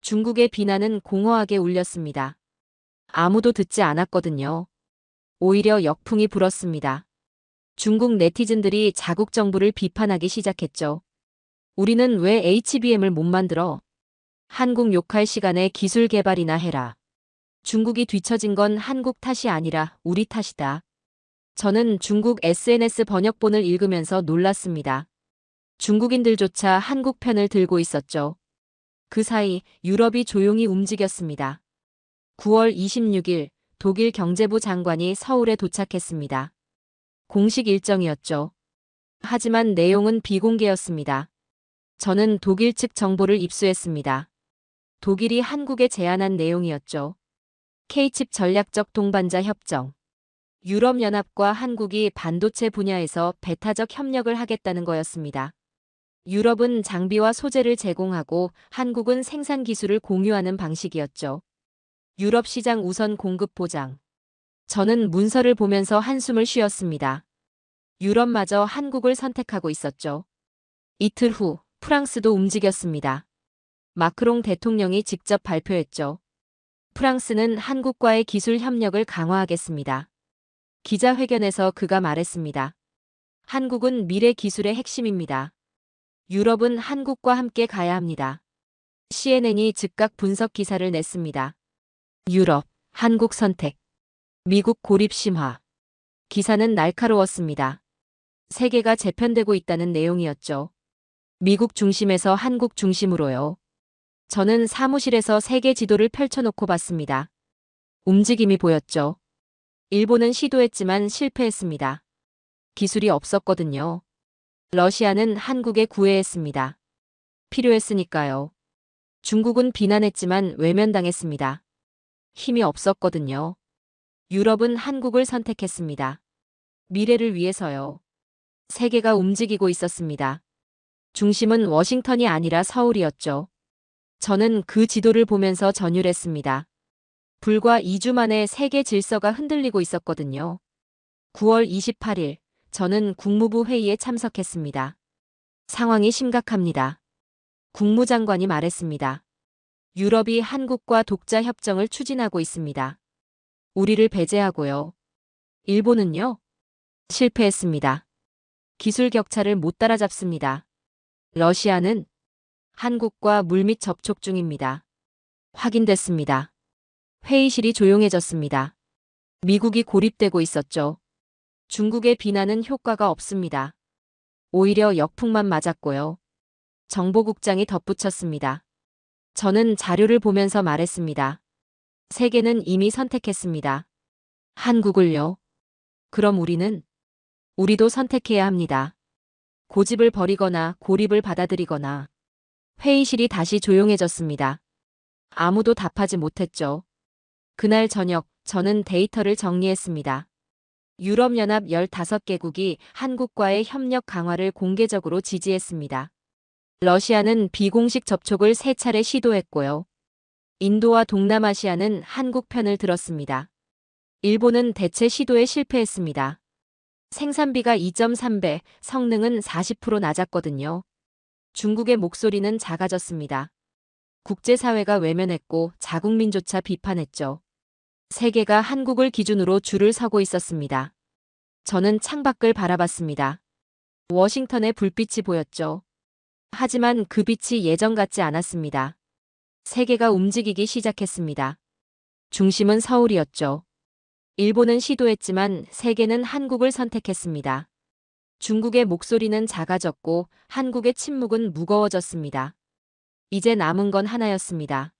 중국의 비난은 공허하게 울렸습니다. 아무도 듣지 않았거든요. 오히려 역풍이 불었습니다. 중국 네티즌들이 자국 정부를 비판하기 시작했죠. 우리는 왜 HBM을 못 만들어? 한국 욕할 시간에 기술 개발이나 해라. 중국이 뒤처진 건 한국 탓이 아니라 우리 탓이다. 저는 중국 SNS 번역본을 읽으면서 놀랐습니다. 중국인들조차 한국 편을 들고 있었죠. 그 사이 유럽이 조용히 움직였습니다. 9월 26일 독일 경제부 장관이 서울에 도착했습니다. 공식 일정이었죠. 하지만 내용은 비공개였습니다. 저는 독일 측 정보를 입수했습니다. 독일이 한국에 제안한 내용이었죠. K칩 전략적 동반자 협정. 유럽연합과 한국이 반도체 분야에서 배타적 협력을 하겠다는 거였습니다. 유럽은 장비와 소재를 제공하고 한국은 생산 기술을 공유하는 방식이었죠. 유럽 시장 우선 공급 보장. 저는 문서를 보면서 한숨을 쉬었습니다. 유럽마저 한국을 선택하고 있었죠. 이틀 후 프랑스도 움직였습니다. 마크롱 대통령이 직접 발표했죠. 프랑스는 한국과의 기술 협력을 강화하겠습니다. 기자회견에서 그가 말했습니다. 한국은 미래 기술의 핵심입니다. 유럽은 한국과 함께 가야 합니다. CNN이 즉각 분석 기사를 냈습니다. 유럽, 한국 선택. 미국 고립 심화. 기사는 날카로웠습니다. 세계가 재편되고 있다는 내용이었죠. 미국 중심에서 한국 중심으로요. 저는 사무실에서 세계 지도를 펼쳐놓고 봤습니다. 움직임이 보였죠. 일본은 시도했지만 실패했습니다. 기술이 없었거든요. 러시아는 한국에 구애했습니다. 필요했으니까요. 중국은 비난했지만 외면당했습니다. 힘이 없었거든요. 유럽은 한국을 선택했습니다. 미래를 위해서요. 세계가 움직이고 있었습니다. 중심은 워싱턴이 아니라 서울이었죠. 저는 그 지도를 보면서 전율했습니다. 불과 2주 만에 세계 질서가 흔들리고 있었거든요. 9월 28일, 저는 국무부 회의에 참석했습니다. 상황이 심각합니다. 국무장관이 말했습니다. 유럽이 한국과 독자 협정을 추진하고 있습니다. 우리를 배제하고요. 일본은요? 실패했습니다. 기술 격차를 못 따라잡습니다. 러시아는 한국과 물밑 접촉 중입니다. 확인됐습니다. 회의실이 조용해졌습니다. 미국이 고립되고 있었죠. 중국의 비난은 효과가 없습니다. 오히려 역풍만 맞았고요. 정보국장이 덧붙였습니다. 저는 자료를 보면서 말했습니다. 세계는 이미 선택했습니다. 한국을요? 그럼 우리도 선택해야 합니다. 고집을 버리거나 고립을 받아들이거나. 회의실이 다시 조용해졌습니다. 아무도 답하지 못했죠. 그날 저녁 저는 데이터를 정리했습니다. 유럽연합 15개국이 한국과의 협력 강화를 공개적으로 지지했습니다. 러시아는 비공식 접촉을 3차례 시도했고요. 인도와 동남아시아는 한국 편을 들었습니다. 일본은 대체 시도에 실패했습니다. 생산비가 2.3배, 성능은 40% 낮았거든요. 중국의 목소리는 작아졌습니다. 국제사회가 외면했고 자국민조차 비판했죠. 세계가 한국을 기준으로 줄을 서고 있었습니다. 저는 창밖을 바라봤습니다. 워싱턴의 불빛이 보였죠. 하지만 그 빛이 예전 같지 않았습니다. 세계가 움직이기 시작했습니다. 중심은 서울이었죠. 일본은 시도했지만 세계는 한국을 선택했습니다. 중국의 목소리는 작아졌고 한국의 침묵은 무거워졌습니다. 이제 남은 건 하나였습니다.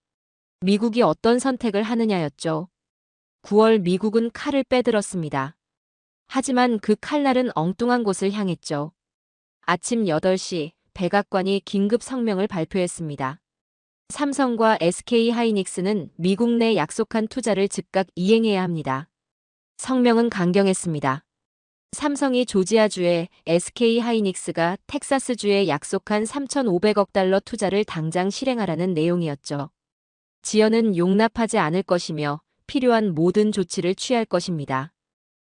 미국이 어떤 선택을 하느냐였죠. 9월 미국은 칼을 빼들었습니다. 하지만 그 칼날은 엉뚱한 곳을 향했죠. 아침 8시 백악관이 긴급 성명을 발표했습니다. 삼성과 SK 하이닉스는 미국 내 약속한 투자를 즉각 이행해야 합니다. 성명은 강경했습니다. 삼성이 조지아주에, SK하이닉스가 텍사스주에 약속한 3,500억 달러 투자를 당장 실행하라는 내용이었죠. 지연은 용납하지 않을 것이며 필요한 모든 조치를 취할 것입니다.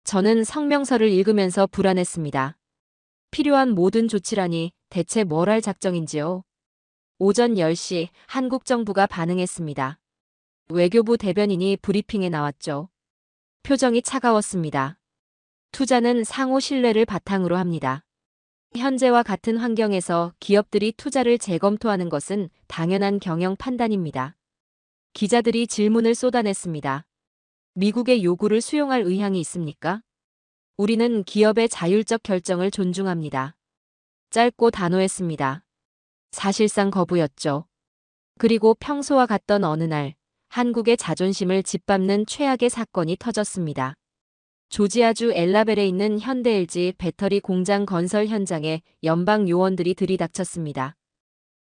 저는 성명서를 읽으면서 불안했습니다. 필요한 모든 조치라니 대체 뭘 할 작정인지요? 오전 10시 한국 정부가 반응했습니다. 외교부 대변인이 브리핑에 나왔죠. 표정이 차가웠습니다. 투자는 상호 신뢰를 바탕으로 합니다. 현재와 같은 환경에서 기업들이 투자를 재검토하는 것은 당연한 경영 판단입니다. 기자들이 질문을 쏟아냈습니다. 미국의 요구를 수용할 의향이 있습니까? 우리는 기업의 자율적 결정을 존중합니다. 짧고 단호했습니다. 사실상 거부였죠. 그리고 평소와 같던 어느 날, 한국의 자존심을 짓밟는 최악의 사건이 터졌습니다. 조지아주 엘라벨에 있는 현대 LG 배터리 공장 건설 현장에 연방 요원들이 들이닥쳤습니다.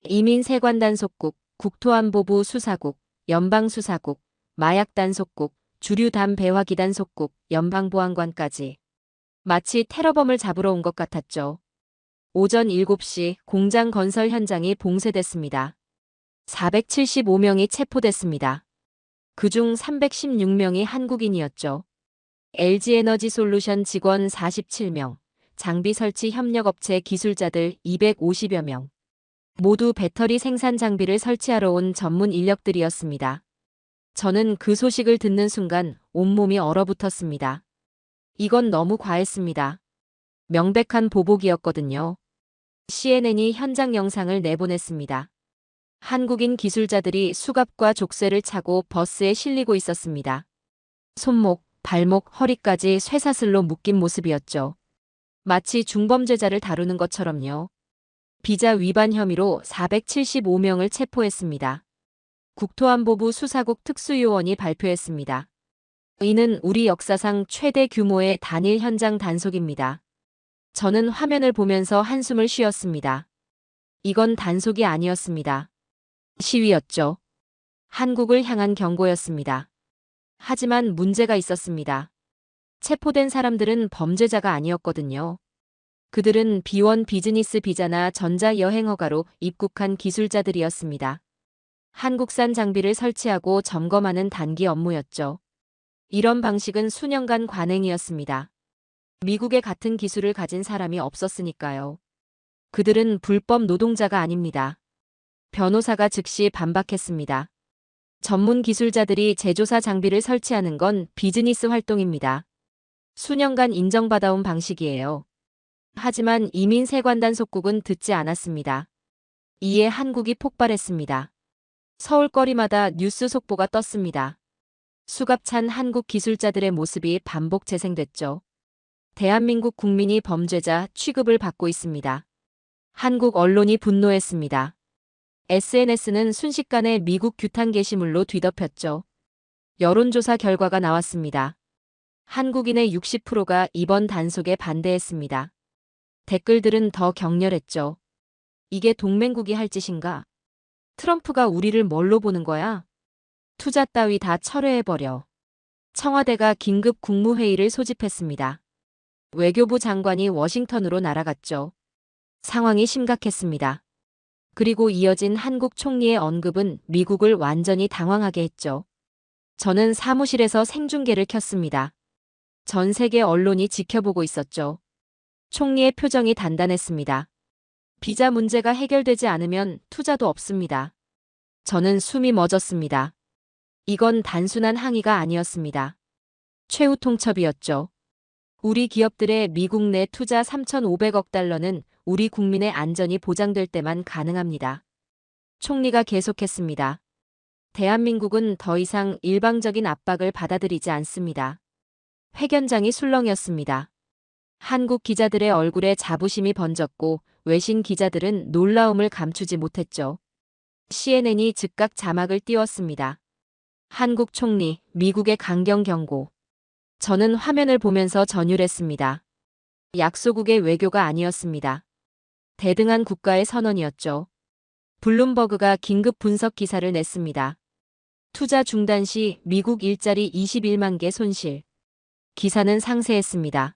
이민세관단속국, 국토안보부 수사국, 연방수사국, 마약단속국, 주류담배화기단속국, 연방보안관까지. 마치 테러범을 잡으러 온 것 같았죠. 오전 7시 공장 건설 현장이 봉쇄됐습니다. 475명이 체포됐습니다. 그중 316명이 한국인이었죠. LG에너지솔루션 직원 47명, 장비 설치 협력업체 기술자들 250여 명. 모두 배터리 생산 장비를 설치하러 온 전문 인력들이었습니다. 저는 그 소식을 듣는 순간 온몸이 얼어붙었습니다. 이건 너무 과했습니다. 명백한 보복이었거든요. CNN이 현장 영상을 내보냈습니다. 한국인 기술자들이 수갑과 족쇄를 차고 버스에 실리고 있었습니다. 손목, 발목, 허리까지 쇠사슬로 묶인 모습이었죠. 마치 중범죄자를 다루는 것처럼요. 비자 위반 혐의로 475명을 체포했습니다. 국토안보부 수사국 특수요원이 발표했습니다. 이는 우리 역사상 최대 규모의 단일 현장 단속입니다. 저는 화면을 보면서 한숨을 쉬었습니다. 이건 단속이 아니었습니다. 시위였죠. 한국을 향한 경고였습니다. 하지만 문제가 있었습니다. 체포된 사람들은 범죄자가 아니었거든요. 그들은 B1 비즈니스 비자나 전자여행허가로 입국한 기술자들이었습니다. 한국산 장비를 설치하고 점검하는 단기 업무였죠. 이런 방식은 수년간 관행이었습니다. 미국에 같은 기술을 가진 사람이 없었으니까요. 그들은 불법 노동자가 아닙니다. 변호사가 즉시 반박했습니다. 전문 기술자들이 제조사 장비를 설치하는 건 비즈니스 활동입니다. 수년간 인정받아온 방식이에요. 하지만 이민 세관단 속국은 듣지 않았습니다. 이에 한국이 폭발했습니다. 서울 거리마다 뉴스 속보가 떴습니다. 수갑찬 한국 기술자들의 모습이 반복 재생됐죠. 대한민국 국민이 범죄자 취급을 받고 있습니다. 한국 언론이 분노했습니다. SNS는 순식간에 미국 규탄 게시물로 뒤덮였죠. 여론조사 결과가 나왔습니다. 한국인의 60%가 이번 단속에 반대했습니다. 댓글들은 더 격렬했죠. 이게 동맹국이 할 짓인가? 트럼프가 우리를 뭘로 보는 거야? 투자 따위 다 철회해버려. 청와대가 긴급 국무회의를 소집했습니다. 외교부 장관이 워싱턴으로 날아갔죠. 상황이 심각했습니다. 그리고 이어진 한국 총리의 언급은 미국을 완전히 당황하게 했죠. 저는 사무실에서 생중계를 켰습니다. 전 세계 언론이 지켜보고 있었죠. 총리의 표정이 단단했습니다. 비자 문제가 해결되지 않으면 투자도 없습니다. 저는 숨이 멎었습니다. 이건 단순한 항의가 아니었습니다. 최후 통첩이었죠. 우리 기업들의 미국 내 투자 3,500억 달러는 우리 국민의 안전이 보장될 때만 가능합니다. 총리가 계속했습니다. 대한민국은 더 이상 일방적인 압박을 받아들이지 않습니다. 회견장이 술렁이었습니다. 한국 기자들의 얼굴에 자부심이 번졌고 외신 기자들은 놀라움을 감추지 못했죠. CNN이 즉각 자막을 띄웠습니다. 한국 총리, 미국의 강경 경고. 저는 화면을 보면서 전율했습니다. 약소국의 외교가 아니었습니다. 대등한 국가의 선언이었죠. 블룸버그가 긴급 분석 기사를 냈습니다. 투자 중단 시 미국 일자리 21만 개 손실. 기사는 상세했습니다.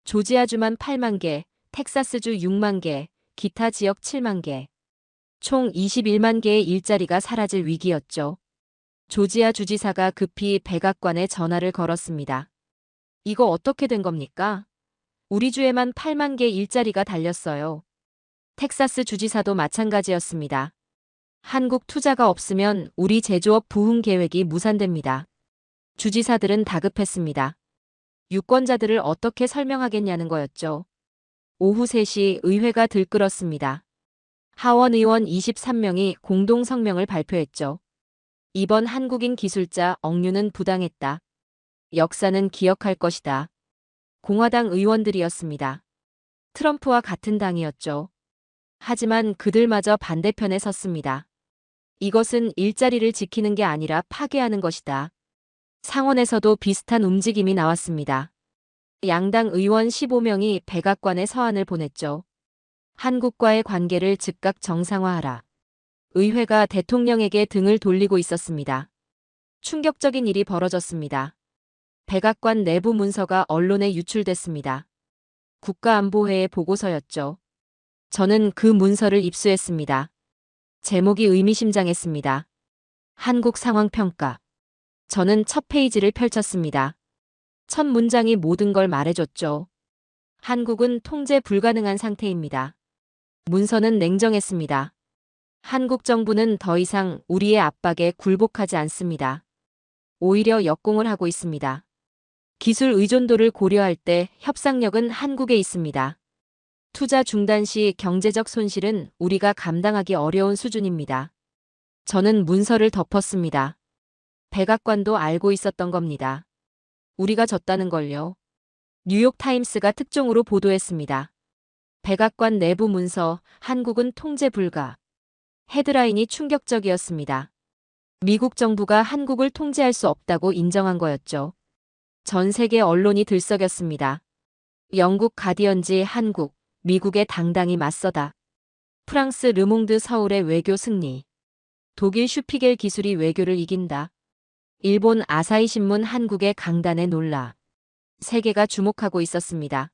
조지아주만 8만 개, 텍사스주 6만 개, 기타 지역 7만 개. 총 21만 개의 일자리가 사라질 위기였죠. 조지아 주지사가 급히 백악관에 전화를 걸었습니다. 이거 어떻게 된 겁니까? 우리 주에만 8만 개 일자리가 달렸어요. 텍사스 주지사도 마찬가지였습니다. 한국 투자가 없으면 우리 제조업 부흥 계획이 무산됩니다. 주지사들은 다급했습니다. 유권자들을 어떻게 설명하겠냐는 거였죠. 오후 3시 의회가 들끓었습니다. 하원 의원 23명이 공동 성명을 발표했죠. 이번 한국인 기술자 억류는 부당했다. 역사는 기억할 것이다. 공화당 의원들이었습니다. 트럼프와 같은 당이었죠. 하지만 그들마저 반대편에 섰습니다. 이것은 일자리를 지키는 게 아니라 파괴하는 것이다. 상원에서도 비슷한 움직임이 나왔습니다. 양당 의원 15명이 백악관에 서한을 보냈죠. 한국과의 관계를 즉각 정상화하라. 의회가 대통령에게 등을 돌리고 있었습니다. 충격적인 일이 벌어졌습니다. 백악관 내부 문서가 언론에 유출됐습니다. 국가안보회의 보고서였죠. 저는 그 문서를 입수했습니다. 제목이 의미심장했습니다. 한국 상황 평가. 저는 첫 페이지를 펼쳤습니다. 첫 문장이 모든 걸 말해줬죠. 한국은 통제 불가능한 상태입니다. 문서는 냉정했습니다. 한국 정부는 더 이상 우리의 압박에 굴복하지 않습니다. 오히려 역공을 하고 있습니다. 기술 의존도를 고려할 때 협상력은 한국에 있습니다. 투자 중단 시 경제적 손실은 우리가 감당하기 어려운 수준입니다. 저는 문서를 덮었습니다. 백악관도 알고 있었던 겁니다. 우리가 졌다는 걸요. 뉴욕타임스가 특종으로 보도했습니다. 백악관 내부 문서, 한국은 통제 불가. 헤드라인이 충격적이었습니다. 미국 정부가 한국을 통제할 수 없다고 인정한 거였죠. 전 세계 언론이 들썩였습니다. 영국 가디언지 한국, 미국에 당당히 맞서다. 프랑스 르몽드 서울의 외교 승리. 독일 슈피겔 기술이 외교를 이긴다. 일본 아사히 신문 한국의 강단에 놀라. 세계가 주목하고 있었습니다.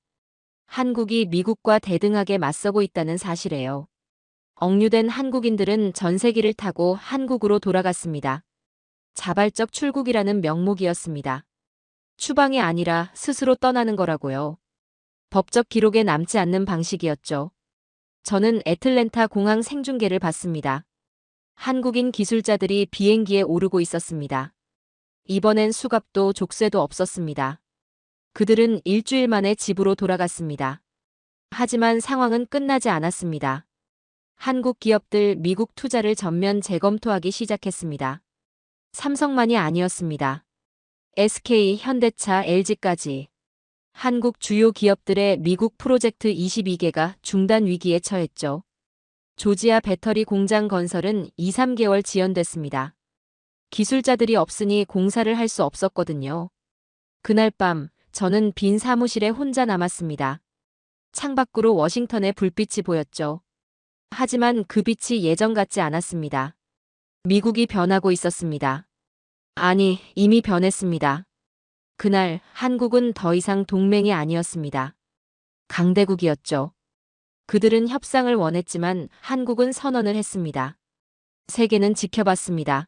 한국이 미국과 대등하게 맞서고 있다는 사실에요. 억류된 한국인들은 전세기를 타고 한국으로 돌아갔습니다. 자발적 출국이라는 명목이었습니다. 추방이 아니라 스스로 떠나는 거라고요. 법적 기록에 남지 않는 방식이었죠. 저는 애틀랜타 공항 생중계를 봤습니다. 한국인 기술자들이 비행기에 오르고 있었습니다. 이번엔 수갑도 족쇄도 없었습니다. 그들은 일주일 만에 집으로 돌아갔습니다. 하지만 상황은 끝나지 않았습니다. 한국 기업들 미국 투자를 전면 재검토하기 시작했습니다. 삼성만이 아니었습니다. SK, 현대차, LG까지. 한국 주요 기업들의 미국 프로젝트 22개가 중단 위기에 처했죠. 조지아 배터리 공장 건설은 2, 3개월 지연됐습니다. 기술자들이 없으니 공사를 할 수 없었거든요. 그날 밤 저는 빈 사무실에 혼자 남았습니다. 창밖으로 워싱턴의 불빛이 보였죠. 하지만 그 빛이 예전 같지 않았습니다. 미국이 변하고 있었습니다. 아니, 이미 변했습니다. 그날 한국은 더 이상 동맹이 아니었습니다. 강대국이었죠. 그들은 협상을 원했지만 한국은 선언을 했습니다. 세계는 지켜봤습니다.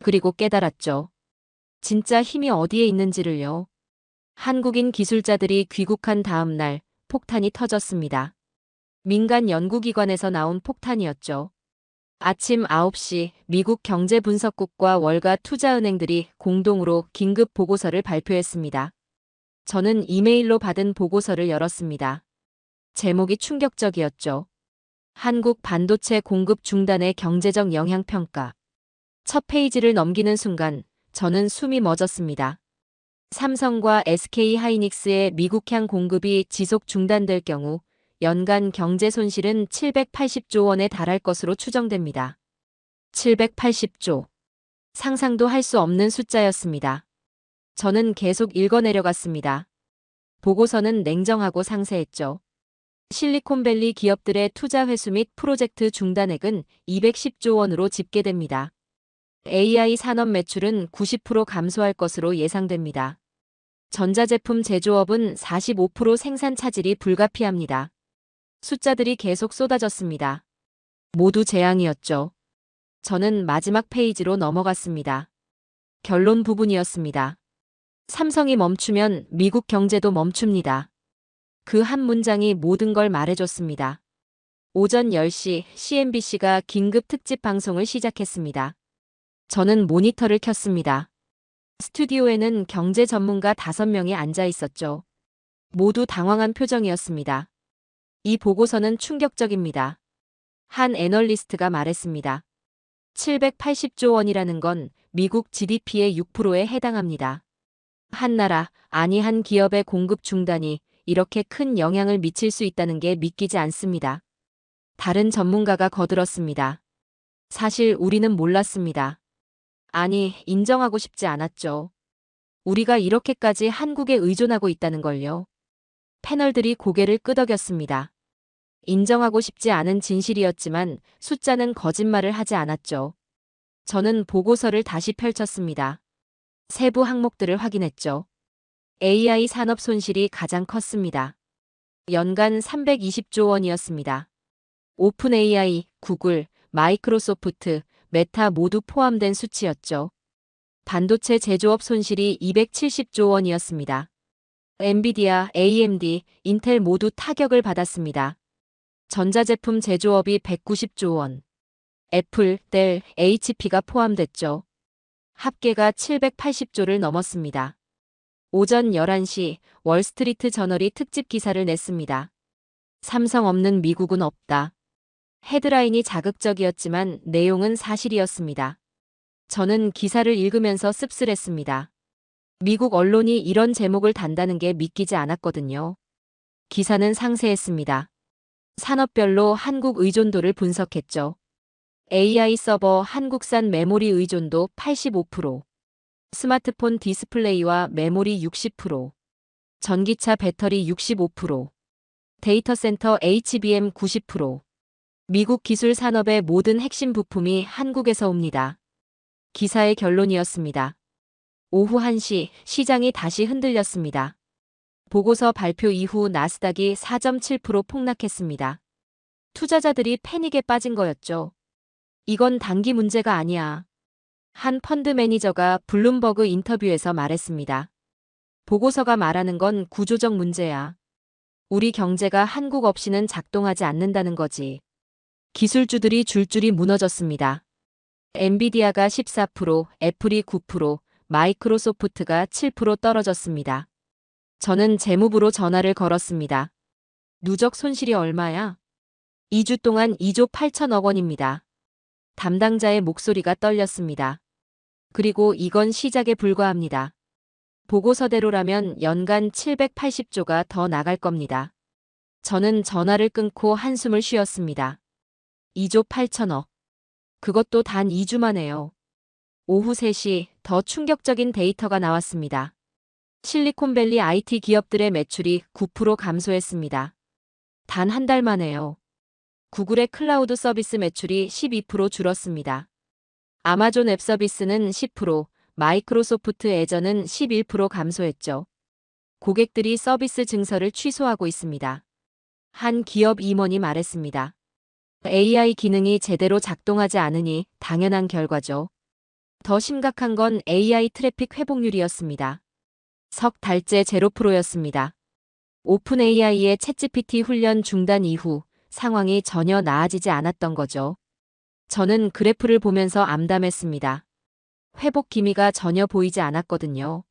그리고 깨달았죠. 진짜 힘이 어디에 있는지를요. 한국인 기술자들이 귀국한 다음 날 폭탄이 터졌습니다. 민간 연구기관에서 나온 폭탄이었죠. 아침 9시 미국 경제분석국과 월가 투자은행들이 공동으로 긴급 보고서를 발표했습니다. 저는 이메일로 받은 보고서를 열었습니다. 제목이 충격적이었죠. 한국 반도체 공급 중단의 경제적 영향 평가. 첫 페이지를 넘기는 순간 저는 숨이 멎었습니다. 삼성과 SK 하이닉스의 미국향 공급이 지속 중단될 경우 연간 경제 손실은 780조 원에 달할 것으로 추정됩니다. 780조. 상상도 할 수 없는 숫자였습니다. 저는 계속 읽어내려갔습니다. 보고서는 냉정하고 상세했죠. 실리콘밸리 기업들의 투자 회수 및 프로젝트 중단액은 210조 원으로 집계됩니다. AI 산업 매출은 90% 감소할 것으로 예상됩니다. 전자제품 제조업은 45% 생산 차질이 불가피합니다. 숫자들이 계속 쏟아졌습니다. 모두 재앙이었죠. 저는 마지막 페이지로 넘어갔습니다. 결론 부분이었습니다. 삼성이 멈추면 미국 경제도 멈춥니다. 그 한 문장이 모든 걸 말해줬습니다. 오전 10시 CNBC가 긴급 특집 방송을 시작했습니다. 저는 모니터를 켰습니다. 스튜디오에는 경제 전문가 5명이 앉아 있었죠. 모두 당황한 표정이었습니다. 이 보고서는 충격적입니다. 한 애널리스트가 말했습니다. 780조 원이라는 건 미국 GDP의 6%에 해당합니다. 한 나라, 아니 한 기업의 공급 중단이 이렇게 큰 영향을 미칠 수 있다는 게 믿기지 않습니다. 다른 전문가가 거들었습니다. 사실 우리는 몰랐습니다. 아니, 인정하고 싶지 않았죠. 우리가 이렇게까지 한국에 의존하고 있다는 걸요. 패널들이 고개를 끄덕였습니다. 인정하고 싶지 않은 진실이었지만 숫자는 거짓말을 하지 않았죠. 저는 보고서를 다시 펼쳤습니다. 세부 항목들을 확인했죠. AI 산업 손실이 가장 컸습니다. 연간 320조 원이었습니다. 오픈 AI, 구글, 마이크로소프트, 메타 모두 포함된 수치였죠. 반도체 제조업 손실이 270조 원이었습니다. 엔비디아, AMD, 인텔 모두 타격을 받았습니다. 전자제품 제조업이 190조 원. 애플, 델, HP가 포함됐죠. 합계가 780조를 넘었습니다. 오전 11시 월스트리트 저널이 특집 기사를 냈습니다. 삼성 없는 미국은 없다. 헤드라인이 자극적이었지만 내용은 사실이었습니다. 저는 기사를 읽으면서 씁쓸했습니다. 미국 언론이 이런 제목을 단다는 게 믿기지 않았거든요. 기사는 상세했습니다. 산업별로 한국 의존도를 분석했죠. AI 서버 한국산 메모리 의존도 85%, 스마트폰 디스플레이와 메모리 60%, 전기차 배터리 65%, 데이터 센터 HBM 90%, 미국 기술 산업의 모든 핵심 부품이 한국에서 옵니다. 기사의 결론이었습니다. 오후 1시 시장이 다시 흔들렸습니다. 보고서 발표 이후 나스닥이 4.7% 폭락했습니다. 투자자들이 패닉에 빠진 거였죠. 이건 단기 문제가 아니야. 한 펀드 매니저가 블룸버그 인터뷰에서 말했습니다. 보고서가 말하는 건 구조적 문제야. 우리 경제가 한국 없이는 작동하지 않는다는 거지. 기술주들이 줄줄이 무너졌습니다. 엔비디아가 14%, 애플이 9%, 마이크로소프트가 7% 떨어졌습니다. 저는 재무부로 전화를 걸었습니다. 누적 손실이 얼마야? 2주 동안 2조 8천억 원입니다. 담당자의 목소리가 떨렸습니다. 그리고 이건 시작에 불과합니다. 보고서대로라면 연간 780조가 더 나갈 겁니다. 저는 전화를 끊고 한숨을 쉬었습니다. 2조 8천억. 그것도 단 2주 만에요. 오후 3시 더 충격적인 데이터가 나왔습니다. 실리콘밸리 IT 기업들의 매출이 9% 감소했습니다. 단 한 달 만에요. 구글의 클라우드 서비스 매출이 12% 줄었습니다. 아마존 앱 서비스는 10%, 마이크로소프트 애저는 11% 감소했죠. 고객들이 서비스 증설을 취소하고 있습니다. 한 기업 임원이 말했습니다. AI 기능이 제대로 작동하지 않으니 당연한 결과죠. 더 심각한 건 AI 트래픽 회복률이었습니다. 석 달째 0%였습니다. 오픈 AI의 챗GPT 훈련 중단 이후 상황이 전혀 나아지지 않았던 거죠. 저는 그래프를 보면서 암담했습니다. 회복 기미가 전혀 보이지 않았거든요.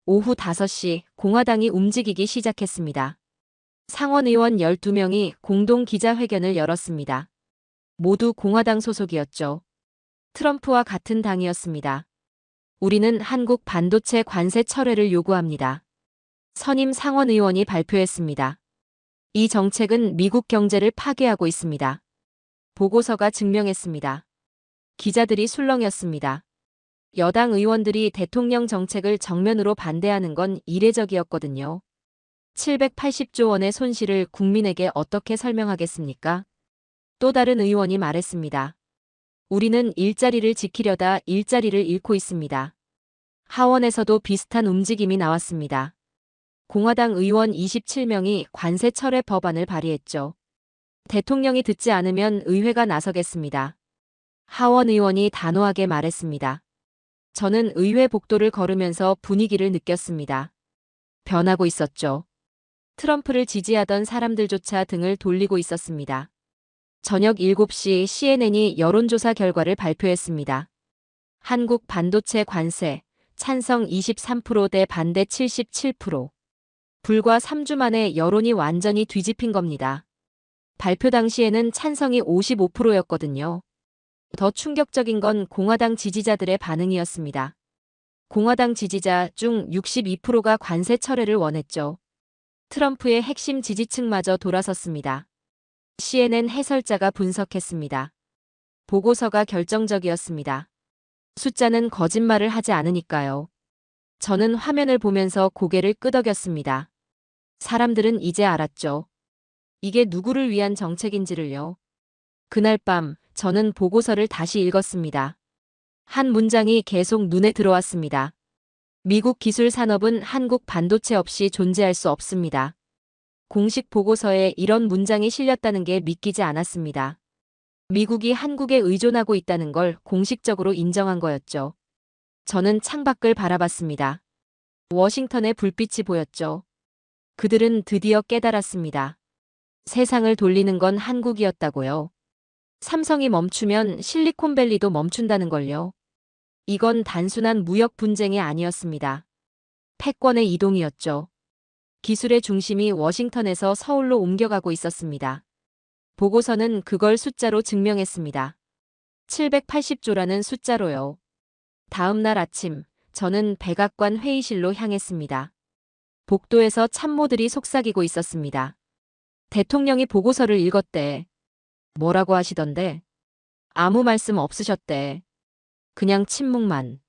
오후 5시 공화당이 움직이기 시작했습니다. 상원 의원 12명이 공동 기자회견을 열었습니다. 모두 공화당 소속이었죠. 트럼프와 같은 당이었습니다. 우리는 한국 반도체 관세 철회를 요구합니다. 선임 상원 의원이 발표했습니다. 이 정책은 미국 경제를 파괴하고 있습니다. 보고서가 증명했습니다. 기자들이 술렁였습니다. 여당 의원들이 대통령 정책을 정면으로 반대하는 건 이례적이었거든요. 780조 원의 손실을 국민에게 어떻게 설명하겠습니까? 또 다른 의원이 말했습니다. 우리는 일자리를 지키려다 일자리를 잃고 있습니다. 하원에서도 비슷한 움직임이 나왔습니다. 공화당 의원 27명이 관세 철회 법안을 발의했죠. 대통령이 듣지 않으면 의회가 나서겠습니다. 하원 의원이 단호하게 말했습니다. 저는 의회 복도를 걸으면서 분위기를 느꼈습니다. 변하고 있었죠. 트럼프를 지지하던 사람들조차 등을 돌리고 있었습니다. 저녁 7시 CNN이 여론조사 결과를 발표했습니다. 한국 반도체 관세, 찬성 23% 대 반대 77%. 불과 3주 만에 여론이 완전히 뒤집힌 겁니다. 발표 당시에는 찬성이 55%였거든요. 더 충격적인 건 공화당 지지자들의 반응이었습니다. 공화당 지지자 중 62%가 관세 철회를 원했죠. 트럼프의 핵심 지지층마저 돌아섰습니다. CNN 해설자가 분석했습니다. 보고서가 결정적이었습니다. 숫자는 거짓말을 하지 않으니까요. 저는 화면을 보면서 고개를 끄덕였습니다. 사람들은 이제 알았죠. 이게 누구를 위한 정책인지를요. 그날 밤 저는 보고서를 다시 읽었습니다. 한 문장이 계속 눈에 들어왔습니다. 미국 기술 산업은 한국 반도체 없이 존재할 수 없습니다. 공식 보고서에 이런 문장이 실렸다는 게 믿기지 않았습니다. 미국이 한국에 의존하고 있다는 걸 공식적으로 인정한 거였죠. 저는 창밖을 바라봤습니다. 워싱턴에 불빛이 보였죠. 그들은 드디어 깨달았습니다. 세상을 돌리는 건 한국이었다고요. 삼성이 멈추면 실리콘밸리도 멈춘다는 걸요. 이건 단순한 무역 분쟁이 아니었습니다. 패권의 이동이었죠. 기술의 중심이 워싱턴에서 서울로 옮겨가고 있었습니다. 보고서는 그걸 숫자로 증명했습니다. 780조라는 숫자로요. 다음 날 아침, 저는 백악관 회의실로 향했습니다. 복도에서 참모들이 속삭이고 있었습니다. 대통령이 보고서를 읽었대. 뭐라고 하시던데? 아무 말씀 없으셨대. 그냥 침묵만.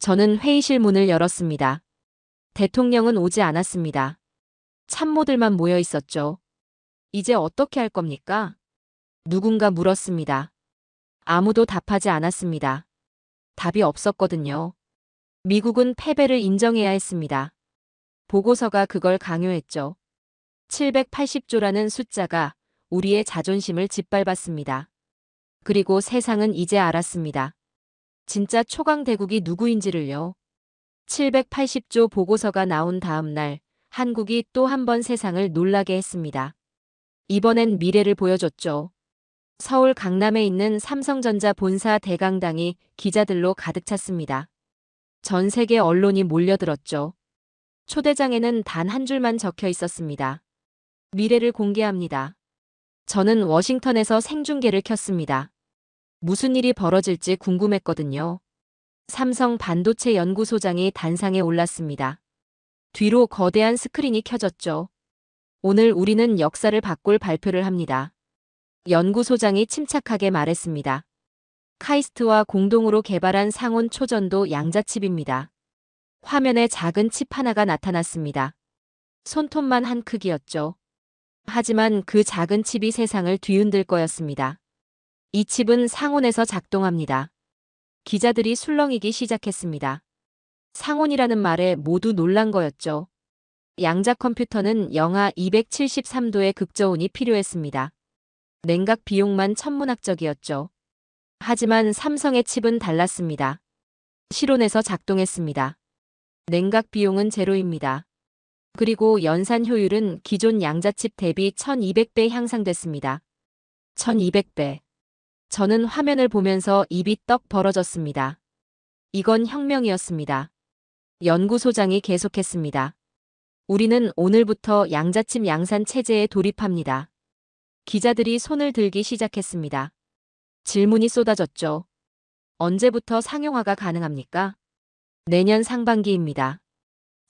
저는 회의실 문을 열었습니다. 대통령은 오지 않았습니다. 참모들만 모여 있었죠. 이제 어떻게 할 겁니까? 누군가 물었습니다. 아무도 답하지 않았습니다. 답이 없었거든요. 미국은 패배를 인정해야 했습니다. 보고서가 그걸 강요했죠. 780조라는 숫자가 우리의 자존심을 짓밟았습니다. 그리고 세상은 이제 알았습니다. 진짜 초강대국이 누구인지를요. 780조 보고서가 나온 다음 날 한국이 또 한 번 세상을 놀라게 했습니다. 이번엔 미래를 보여줬죠. 서울 강남에 있는 삼성전자 본사 대강당이 기자들로 가득 찼습니다. 전 세계 언론이 몰려들었죠. 초대장에는 단 한 줄만 적혀 있었습니다. 미래를 공개합니다. 저는 워싱턴에서 생중계를 켰습니다. 무슨 일이 벌어질지 궁금했거든요. 삼성 반도체 연구소장이 단상에 올랐습니다. 뒤로 거대한 스크린이 켜졌죠. 오늘 우리는 역사를 바꿀 발표를 합니다. 연구소장이 침착하게 말했습니다. 카이스트와 공동으로 개발한 상온 초전도 양자칩입니다. 화면에 작은 칩 하나가 나타났습니다. 손톱만 한 크기였죠. 하지만 그 작은 칩이 세상을 뒤흔들 거였습니다. 이 칩은 상온에서 작동합니다. 기자들이 술렁이기 시작했습니다. 상온이라는 말에 모두 놀란 거였죠. 양자 컴퓨터는 영하 273도의 극저온이 필요했습니다. 냉각 비용만 천문학적이었죠. 하지만 삼성의 칩은 달랐습니다. 실온에서 작동했습니다. 냉각 비용은 제로입니다. 그리고 연산 효율은 기존 양자칩 대비 1200배 향상됐습니다. 1200배. 저는 화면을 보면서 입이 떡 벌어졌습니다. 이건 혁명이었습니다. 연구소장이 계속했습니다. 우리는 오늘부터 양자칩 양산 체제에 돌입합니다. 기자들이 손을 들기 시작했습니다. 질문이 쏟아졌죠. 언제부터 상용화가 가능합니까? 내년 상반기입니다.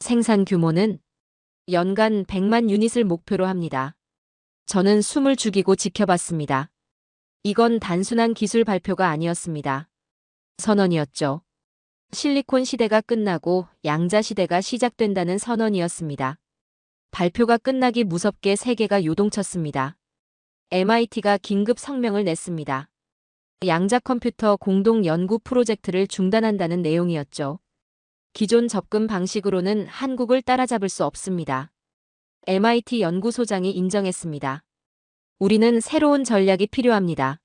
생산 규모는 연간 100만 유닛을 목표로 합니다. 저는 숨을 죽이고 지켜봤습니다. 이건 단순한 기술 발표가 아니었습니다. 선언이었죠. 실리콘 시대가 끝나고 양자 시대가 시작된다는 선언이었습니다. 발표가 끝나기 무섭게 세계가 요동쳤습니다. MIT가 긴급 성명을 냈습니다. 양자 컴퓨터 공동 연구 프로젝트를 중단한다는 내용이었죠. 기존 접근 방식으로는 한국을 따라잡을 수 없습니다. MIT 연구소장이 인정했습니다. 우리는 새로운 전략이 필요합니다.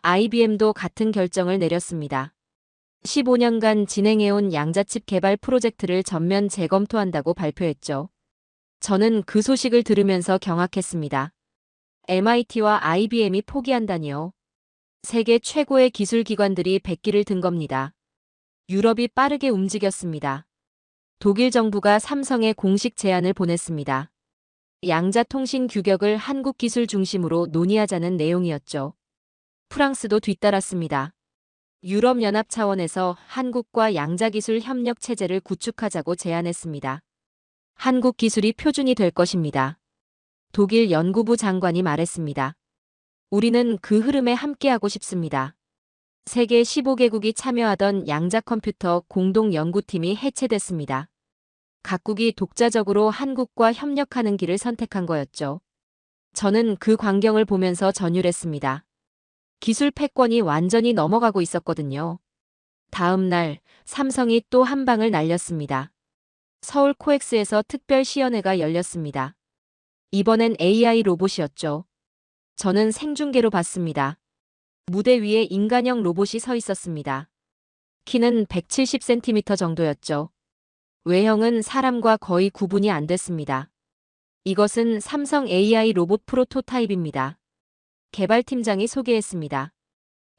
IBM도 같은 결정을 내렸습니다. 15년간 진행해온 양자칩 개발 프로젝트를 전면 재검토한다고 발표했죠. 저는 그 소식을 들으면서 경악했습니다. MIT와 IBM이 포기한다니요. 세계 최고의 기술 기관들이 백기를 든 겁니다. 유럽이 빠르게 움직였습니다. 독일 정부가 삼성에 공식 제안을 보냈습니다. 양자 통신 규격을 한국 기술 중심으로 논의하자는 내용이었죠. 프랑스도 뒤따랐습니다. 유럽연합 차원에서 한국과 양자기술 협력 체제를 구축하자고 제안했습니다. 한국 기술이 표준이 될 것입니다. 독일 연구부 장관이 말했습니다. 우리는 그 흐름에 함께하고 싶습니다. 세계 15개국이 참여하던 양자 컴퓨터 공동 연구팀이 해체됐습니다. 각국이 독자적으로 한국과 협력하는 길을 선택한 거였죠. 저는 그 광경을 보면서 전율했습니다. 기술 패권이 완전히 넘어가고 있었거든요. 다음 날 삼성이 또 한 방을 날렸습니다. 서울 코엑스에서 특별 시연회가 열렸습니다. 이번엔 AI 로봇이었죠. 저는 생중계로 봤습니다. 무대 위에 인간형 로봇이 서 있었습니다. 키는 170cm 정도였죠. 외형은 사람과 거의 구분이 안 됐습니다. 이것은 삼성 AI 로봇 프로토타입입니다. 개발팀장이 소개했습니다.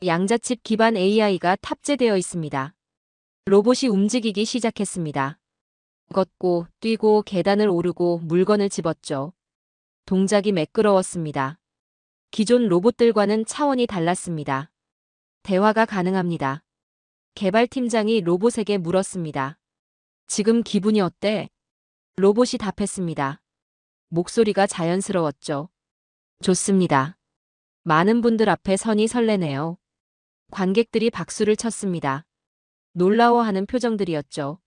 양자칩 기반 AI가 탑재되어 있습니다. 로봇이 움직이기 시작했습니다. 걷고 뛰고 계단을 오르고 물건을 집었죠. 동작이 매끄러웠습니다. 기존 로봇들과는 차원이 달랐습니다. 대화가 가능합니다. 개발팀장이 로봇에게 물었습니다. 지금 기분이 어때? 로봇이 답했습니다. 목소리가 자연스러웠죠. 좋습니다. 많은 분들 앞에 서니 설레네요. 관객들이 박수를 쳤습니다. 놀라워하는 표정들이었죠.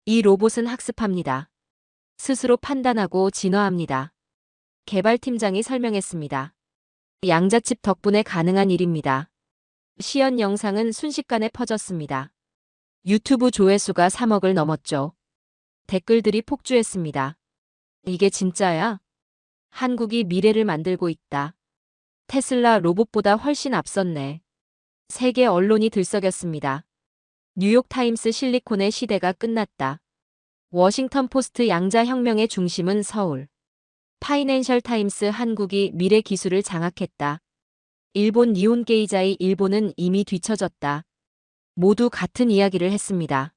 이 로봇은 학습합니다. 스스로 판단하고 진화합니다. 개발팀장이 설명했습니다. 양자칩 덕분에 가능한 일입니다. 시연 영상은 순식간에 퍼졌습니다. 유튜브 조회수가 3억을 넘었죠. 댓글들이 폭주했습니다. 이게 진짜야? 한국이 미래를 만들고 있다. 테슬라 로봇보다 훨씬 앞섰네. 세계 언론이 들썩였습니다. 뉴욕타임스 실리콘의 시대가 끝났다. 워싱턴 포스트 양자혁명의 중심은 서울. 파이낸셜 타임스 한국이 미래 기술을 장악했다. 일본 니혼 게이자이 일본은 이미 뒤처졌다. 모두 같은 이야기를 했습니다.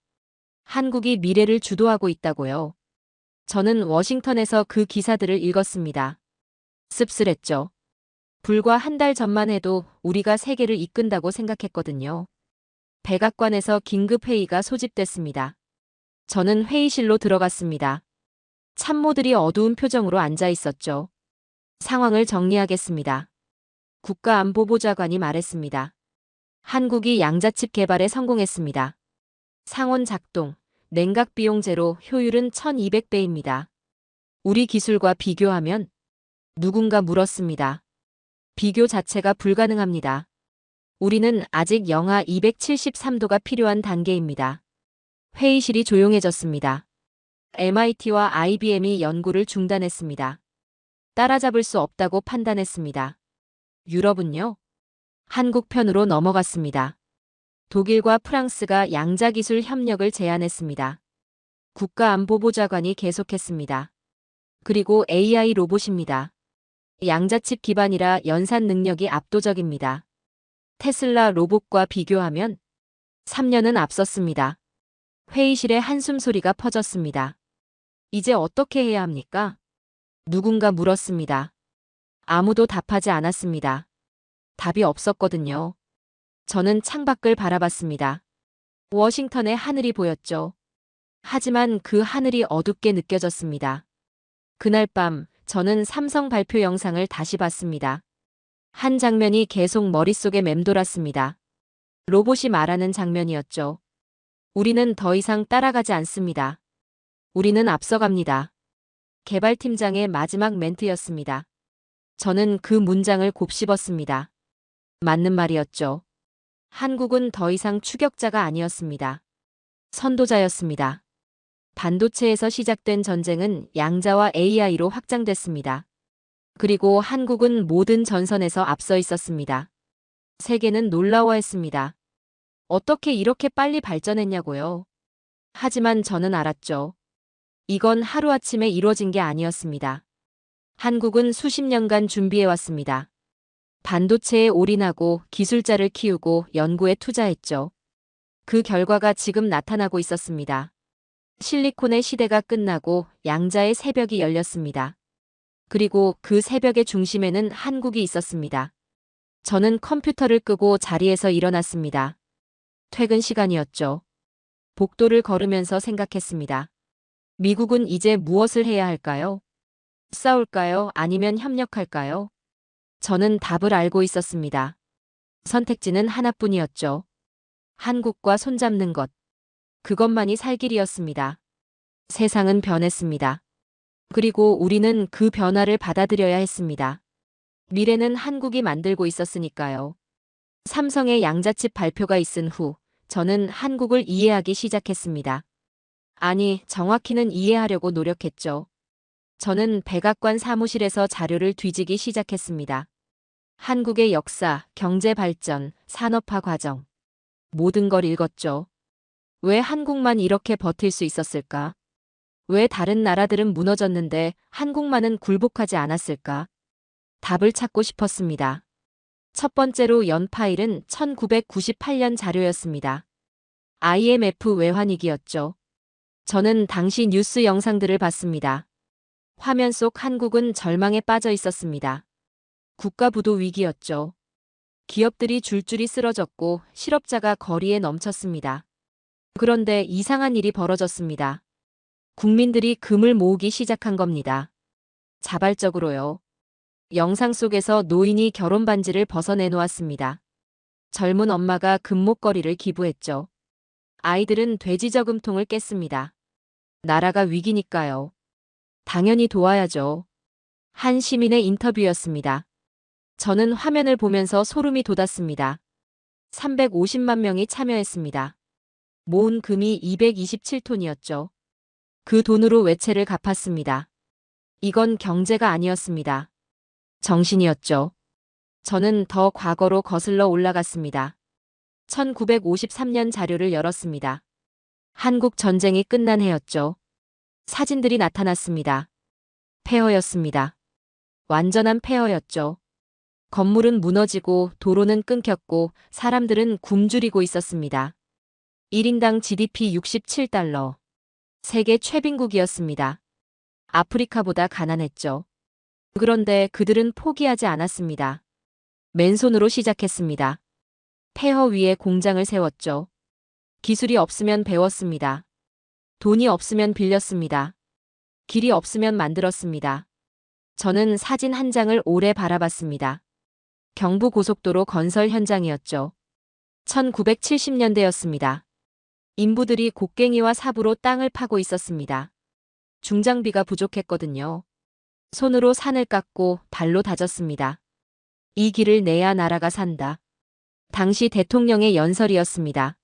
한국이 미래를 주도하고 있다고요. 저는 워싱턴에서 그 기사들을 읽었습니다. 씁쓸했죠. 불과 한 달 전만 해도 우리가 세계를 이끈다고 생각했거든요. 백악관에서 긴급회의가 소집됐습니다. 저는 회의실로 들어갔습니다. 참모들이 어두운 표정으로 앉아 있었죠. 상황을 정리하겠습니다. 국가안보보좌관이 말했습니다. 한국이 양자칩 개발에 성공했습니다. 상온 작동, 냉각 비용 제로, 효율은 1200배입니다. 우리 기술과 비교하면? 누군가 물었습니다. 비교 자체가 불가능합니다. 우리는 아직 영하 273도가 필요한 단계입니다. 회의실이 조용해졌습니다. MIT와 IBM이 연구를 중단했습니다. 따라잡을 수 없다고 판단했습니다. 유럽은요? 한국 편으로 넘어갔습니다. 독일과 프랑스가 양자기술 협력을 제안했습니다. 국가안보보좌관이 계속했습니다. 그리고 AI 로봇입니다. 양자칩 기반이라 연산 능력이 압도적입니다. 테슬라 로봇과 비교하면 3년은 앞섰습니다. 회의실에 한숨 소리가 퍼졌습니다. 이제 어떻게 해야 합니까? 누군가 물었습니다. 아무도 답하지 않았습니다. 답이 없었거든요. 저는 창밖을 바라봤습니다. 워싱턴의 하늘이 보였죠. 하지만 그 하늘이 어둡게 느껴졌습니다. 그날 밤 저는 삼성 발표 영상을 다시 봤습니다. 한 장면이 계속 머릿속에 맴돌았습니다. 로봇이 말하는 장면이었죠. 우리는 더 이상 따라가지 않습니다. 우리는 앞서갑니다. 개발팀장의 마지막 멘트였습니다. 저는 그 문장을 곱씹었습니다. 맞는 말이었죠. 한국은 더 이상 추격자가 아니었습니다. 선도자였습니다. 반도체에서 시작된 전쟁은 양자와 AI로 확장됐습니다. 그리고 한국은 모든 전선에서 앞서 있었습니다. 세계는 놀라워했습니다. 어떻게 이렇게 빨리 발전했냐고요. 하지만 저는 알았죠. 이건 하루아침에 이루어진 게 아니었습니다. 한국은 수십 년간 준비해왔습니다. 반도체에 올인하고 기술자를 키우고 연구에 투자했죠. 그 결과가 지금 나타나고 있었습니다. 실리콘의 시대가 끝나고 양자의 새벽이 열렸습니다. 그리고 그 새벽의 중심에는 한국이 있었습니다. 저는 컴퓨터를 끄고 자리에서 일어났습니다. 퇴근 시간이었죠. 복도를 걸으면서 생각했습니다. 미국은 이제 무엇을 해야 할까요? 싸울까요? 아니면 협력할까요? 저는 답을 알고 있었습니다. 선택지는 하나뿐이었죠. 한국과 손잡는 것. 그것만이 살 길이었습니다. 세상은 변했습니다. 그리고 우리는 그 변화를 받아들여야 했습니다. 미래는 한국이 만들고 있었으니까요. 삼성의 양자칩 발표가 있은 후 저는 한국을 이해하기 시작했습니다. 아니, 정확히는 이해하려고 노력했죠. 저는 백악관 사무실에서 자료를 뒤지기 시작했습니다. 한국의 역사, 경제 발전, 산업화 과정. 모든 걸 읽었죠. 왜 한국만 이렇게 버틸 수 있었을까? 왜 다른 나라들은 무너졌는데 한국만은 굴복하지 않았을까? 답을 찾고 싶었습니다. 첫 번째로 연 파일은 1998년 자료였습니다. IMF 외환위기였죠. 저는 당시 뉴스 영상들을 봤습니다. 화면 속 한국은 절망에 빠져 있었습니다. 국가부도 위기였죠. 기업들이 줄줄이 쓰러졌고 실업자가 거리에 넘쳤습니다. 그런데 이상한 일이 벌어졌습니다. 국민들이 금을 모으기 시작한 겁니다. 자발적으로요. 영상 속에서 노인이 결혼 반지를 벗어내놓았습니다. 젊은 엄마가 금목걸이를 기부했죠. 아이들은 돼지 저금통을 깼습니다. 나라가 위기니까요. 당연히 도와야죠. 한 시민의 인터뷰였습니다. 저는 화면을 보면서 소름이 돋았습니다. 350만 명이 참여했습니다. 모은 금이 227톤이었죠. 그 돈으로 외채를 갚았습니다. 이건 경제가 아니었습니다. 정신이었죠. 저는 더 과거로 거슬러 올라갔습니다. 1953년 자료를 열었습니다. 한국 전쟁이 끝난 해였죠. 사진들이 나타났습니다. 폐허였습니다. 완전한 폐허였죠. 건물은 무너지고 도로는 끊겼고 사람들은 굶주리고 있었습니다. 1인당 GDP 67달러. 세계 최빈국이었습니다. 아프리카보다 가난했죠. 그런데 그들은 포기하지 않았습니다. 맨손으로 시작했습니다. 폐허 위에 공장을 세웠죠. 기술이 없으면 배웠습니다. 돈이 없으면 빌렸습니다. 길이 없으면 만들었습니다. 저는 사진 한 장을 오래 바라봤습니다. 경부고속도로 건설 현장이었죠. 1970년대였습니다. 인부들이 곡괭이와 삽으로 땅을 파고 있었습니다. 중장비가 부족했거든요. 손으로 산을 깎고 발로 다졌습니다. 이 길을 내야 나라가 산다. 당시 대통령의 연설이었습니다.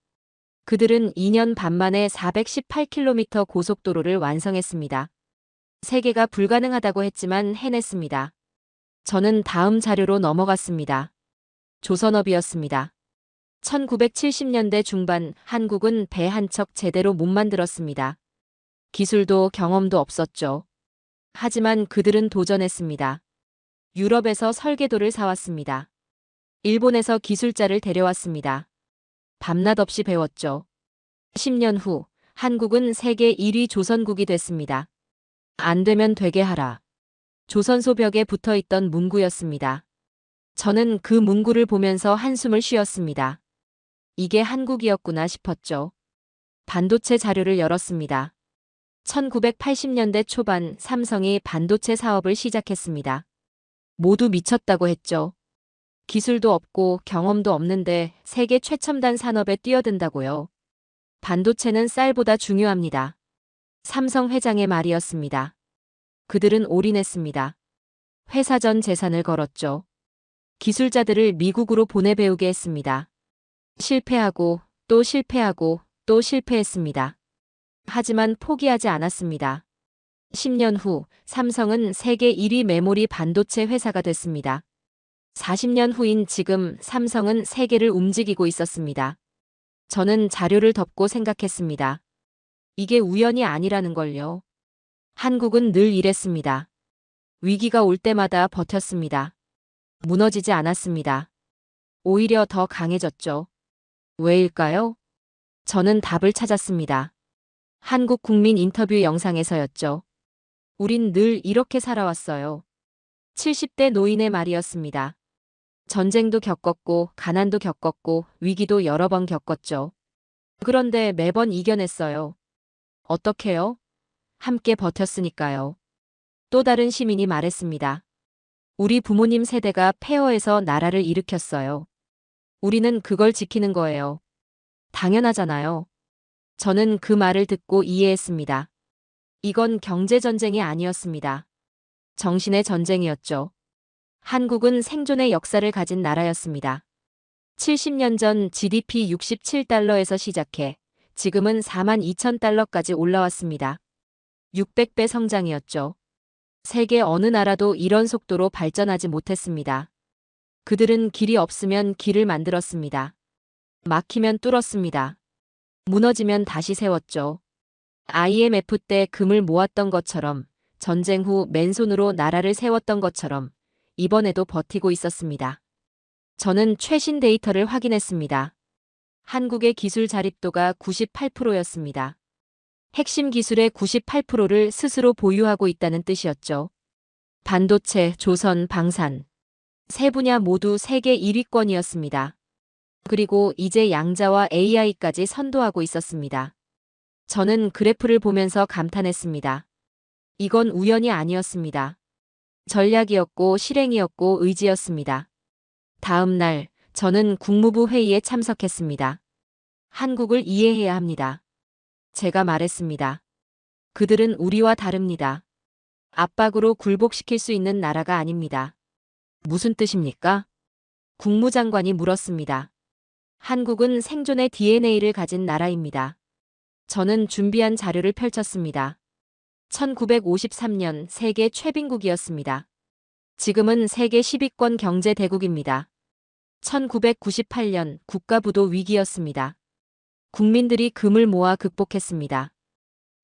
그들은 2년 반 만에 418km 고속도로를 완성했습니다. 세계가 불가능하다고 했지만 해냈습니다. 저는 다음 자료로 넘어갔습니다. 조선업이었습니다. 1970년대 중반 한국은 배 한 척 제대로 못 만들었습니다. 기술도 경험도 없었죠. 하지만 그들은 도전했습니다. 유럽에서 설계도를 사왔습니다. 일본에서 기술자를 데려왔습니다. 밤낮 없이 배웠죠. 10년 후 한국은 세계 1위 조선국이 됐습니다. 안 되면 되게 하라. 조선소 벽에 붙어있던 문구였습니다. 저는 그 문구를 보면서 한숨을 쉬었습니다. 이게 한국이었구나 싶었죠. 반도체 자료를 열었습니다. 1980년대 초반 삼성이 반도체 사업을 시작했습니다. 모두 미쳤다고 했죠. 기술도 없고 경험도 없는데 세계 최첨단 산업에 뛰어든다고요. 반도체는 쌀보다 중요합니다. 삼성 회장의 말이었습니다. 그들은 올인했습니다. 회사 전 재산을 걸었죠. 기술자들을 미국으로 보내 배우게 했습니다. 실패하고 또 실패하고 또 실패했습니다. 하지만 포기하지 않았습니다. 10년 후 삼성은 세계 1위 메모리 반도체 회사가 됐습니다. 40년 후인 지금 삼성은 세계를 움직이고 있었습니다. 저는 자료를 덮고 생각했습니다. 이게 우연이 아니라는 걸요. 한국은 늘 이랬습니다. 위기가 올 때마다 버텼습니다. 무너지지 않았습니다. 오히려 더 강해졌죠. 왜일까요? 저는 답을 찾았습니다. 한국 국민 인터뷰 영상에서였죠. 우린 늘 이렇게 살아왔어요. 70대 노인의 말이었습니다. 전쟁도 겪었고 가난도 겪었고 위기도 여러 번 겪었죠. 그런데 매번 이겨냈어요. 어떻게요? 함께 버텼으니까요. 또 다른 시민이 말했습니다. 우리 부모님 세대가 폐허에서 나라를 일으켰어요. 우리는 그걸 지키는 거예요. 당연하잖아요. 저는 그 말을 듣고 이해했습니다. 이건 경제전쟁이 아니었습니다. 정신의 전쟁이었죠. 한국은 생존의 역사를 가진 나라였습니다. 70년 전 GDP 67달러에서 시작해 지금은 42,000달러까지 올라왔습니다. 600배 성장이었죠. 세계 어느 나라도 이런 속도로 발전하지 못했습니다. 그들은 길이 없으면 길을 만들었습니다. 막히면 뚫었습니다. 무너지면 다시 세웠죠. IMF 때 금을 모았던 것처럼, 전쟁 후 맨손으로 나라를 세웠던 것처럼 이번에도 버티고 있었습니다. 저는 최신 데이터를 확인했습니다. 한국의 기술 자립도가 98%였습니다. 핵심 기술의 98%를 스스로 보유하고 있다는 뜻이었죠. 반도체, 조선, 방산. 세 분야 모두 세계 1위권이었습니다. 그리고 이제 양자와 AI까지 선도하고 있었습니다. 저는 그래프를 보면서 감탄했습니다. 이건 우연이 아니었습니다. 전략이었고 실행이었고 의지였습니다. 다음 날 저는 국무부 회의에 참석했습니다. 한국을 이해해야 합니다. 제가 말했습니다. 그들은 우리와 다릅니다. 압박으로 굴복시킬 수 있는 나라가 아닙니다. 무슨 뜻입니까? 국무장관이 물었습니다. 한국은 생존의 DNA를 가진 나라입니다. 저는 준비한 자료를 펼쳤습니다. 1953년 세계 최빈국이었습니다. 지금은 세계 10위권 경제 대국입니다. 1998년 국가부도 위기였습니다. 국민들이 금을 모아 극복했습니다.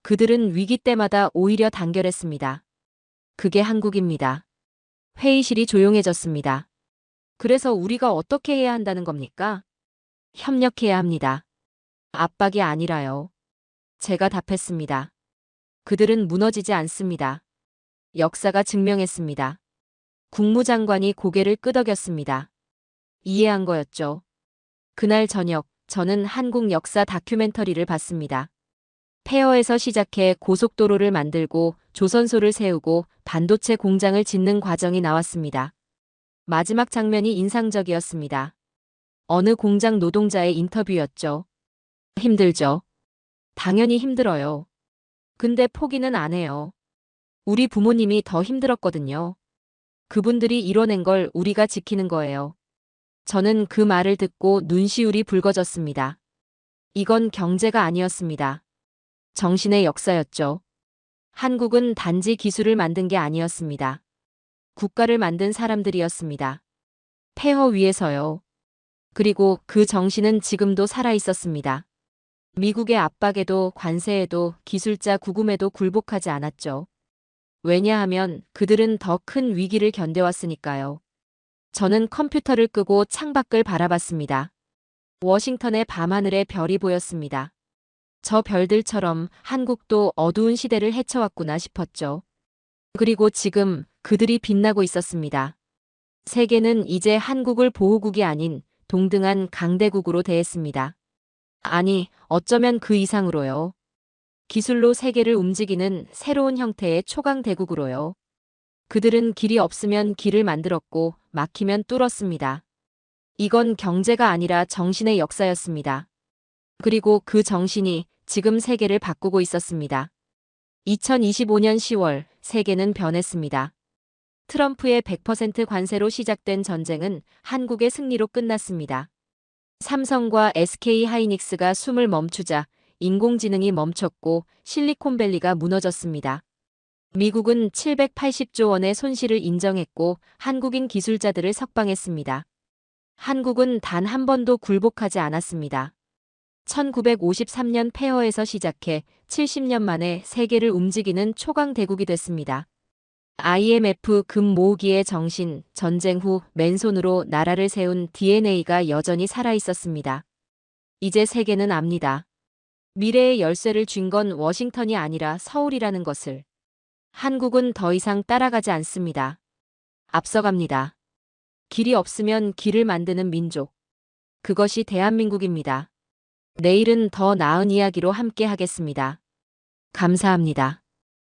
그들은 위기 때마다 오히려 단결했습니다. 그게 한국입니다. 회의실이 조용해졌습니다. 그래서 우리가 어떻게 해야 한다는 겁니까? 협력해야 합니다. 압박이 아니라요. 제가 답했습니다. 그들은 무너지지 않습니다. 역사가 증명했습니다. 국무장관이 고개를 끄덕였습니다. 이해한 거였죠. 그날 저녁, 저는 한국 역사 다큐멘터리를 봤습니다. 폐허에서 시작해 고속도로를 만들고 조선소를 세우고 반도체 공장을 짓는 과정이 나왔습니다. 마지막 장면이 인상적이었습니다. 어느 공장 노동자의 인터뷰였죠. 힘들죠. 당연히 힘들어요. 근데 포기는 안 해요. 우리 부모님이 더 힘들었거든요. 그분들이 이뤄낸 걸 우리가 지키는 거예요. 저는 그 말을 듣고 눈시울이 붉어졌습니다. 이건 경제가 아니었습니다. 정신의 역사였죠. 한국은 단지 기술을 만든 게 아니었습니다. 국가를 만든 사람들이었습니다. 폐허 위에서요. 그리고 그 정신은 지금도 살아 있었습니다. 미국의 압박에도 관세에도 기술자 구금에도 굴복하지 않았죠. 왜냐하면 그들은 더 큰 위기를 견뎌왔으니까요. 저는 컴퓨터를 끄고 창밖을 바라봤습니다. 워싱턴의 밤하늘에 별이 보였습니다. 저 별들처럼 한국도 어두운 시대를 헤쳐왔구나 싶었죠. 그리고 지금 그들이 빛나고 있었습니다. 세계는 이제 한국을 보호국이 아닌 동등한 강대국으로 대했습니다. 아니, 어쩌면 그 이상으로요. 기술로 세계를 움직이는 새로운 형태의 초강대국으로요. 그들은 길이 없으면 길을 만들었고 막히면 뚫었습니다. 이건 경제가 아니라 정신의 역사였습니다. 그리고 그 정신이 지금 세계를 바꾸고 있었습니다. 2025년 10월 세계는 변했습니다. 트럼프의 100% 관세로 시작된 전쟁은 한국의 승리로 끝났습니다. 삼성과 SK 하이닉스가 숨을 멈추자 인공지능이 멈췄고 실리콘밸리가 무너졌습니다. 미국은 780조 원의 손실을 인정했고 한국인 기술자들을 석방했습니다. 한국은 단 한 번도 굴복하지 않았습니다. 1953년 폐허에서 시작해 70년 만에 세계를 움직이는 초강대국이 됐습니다. IMF 금 모으기의 정신, 전쟁 후 맨손으로 나라를 세운 DNA가 여전히 살아있었습니다. 이제 세계는 압니다. 미래의 열쇠를 쥔 건 워싱턴이 아니라 서울이라는 것을. 한국은 더 이상 따라가지 않습니다. 앞서갑니다. 길이 없으면 길을 만드는 민족. 그것이 대한민국입니다. 내일은 더 나은 이야기로 함께 하겠습니다. 감사합니다.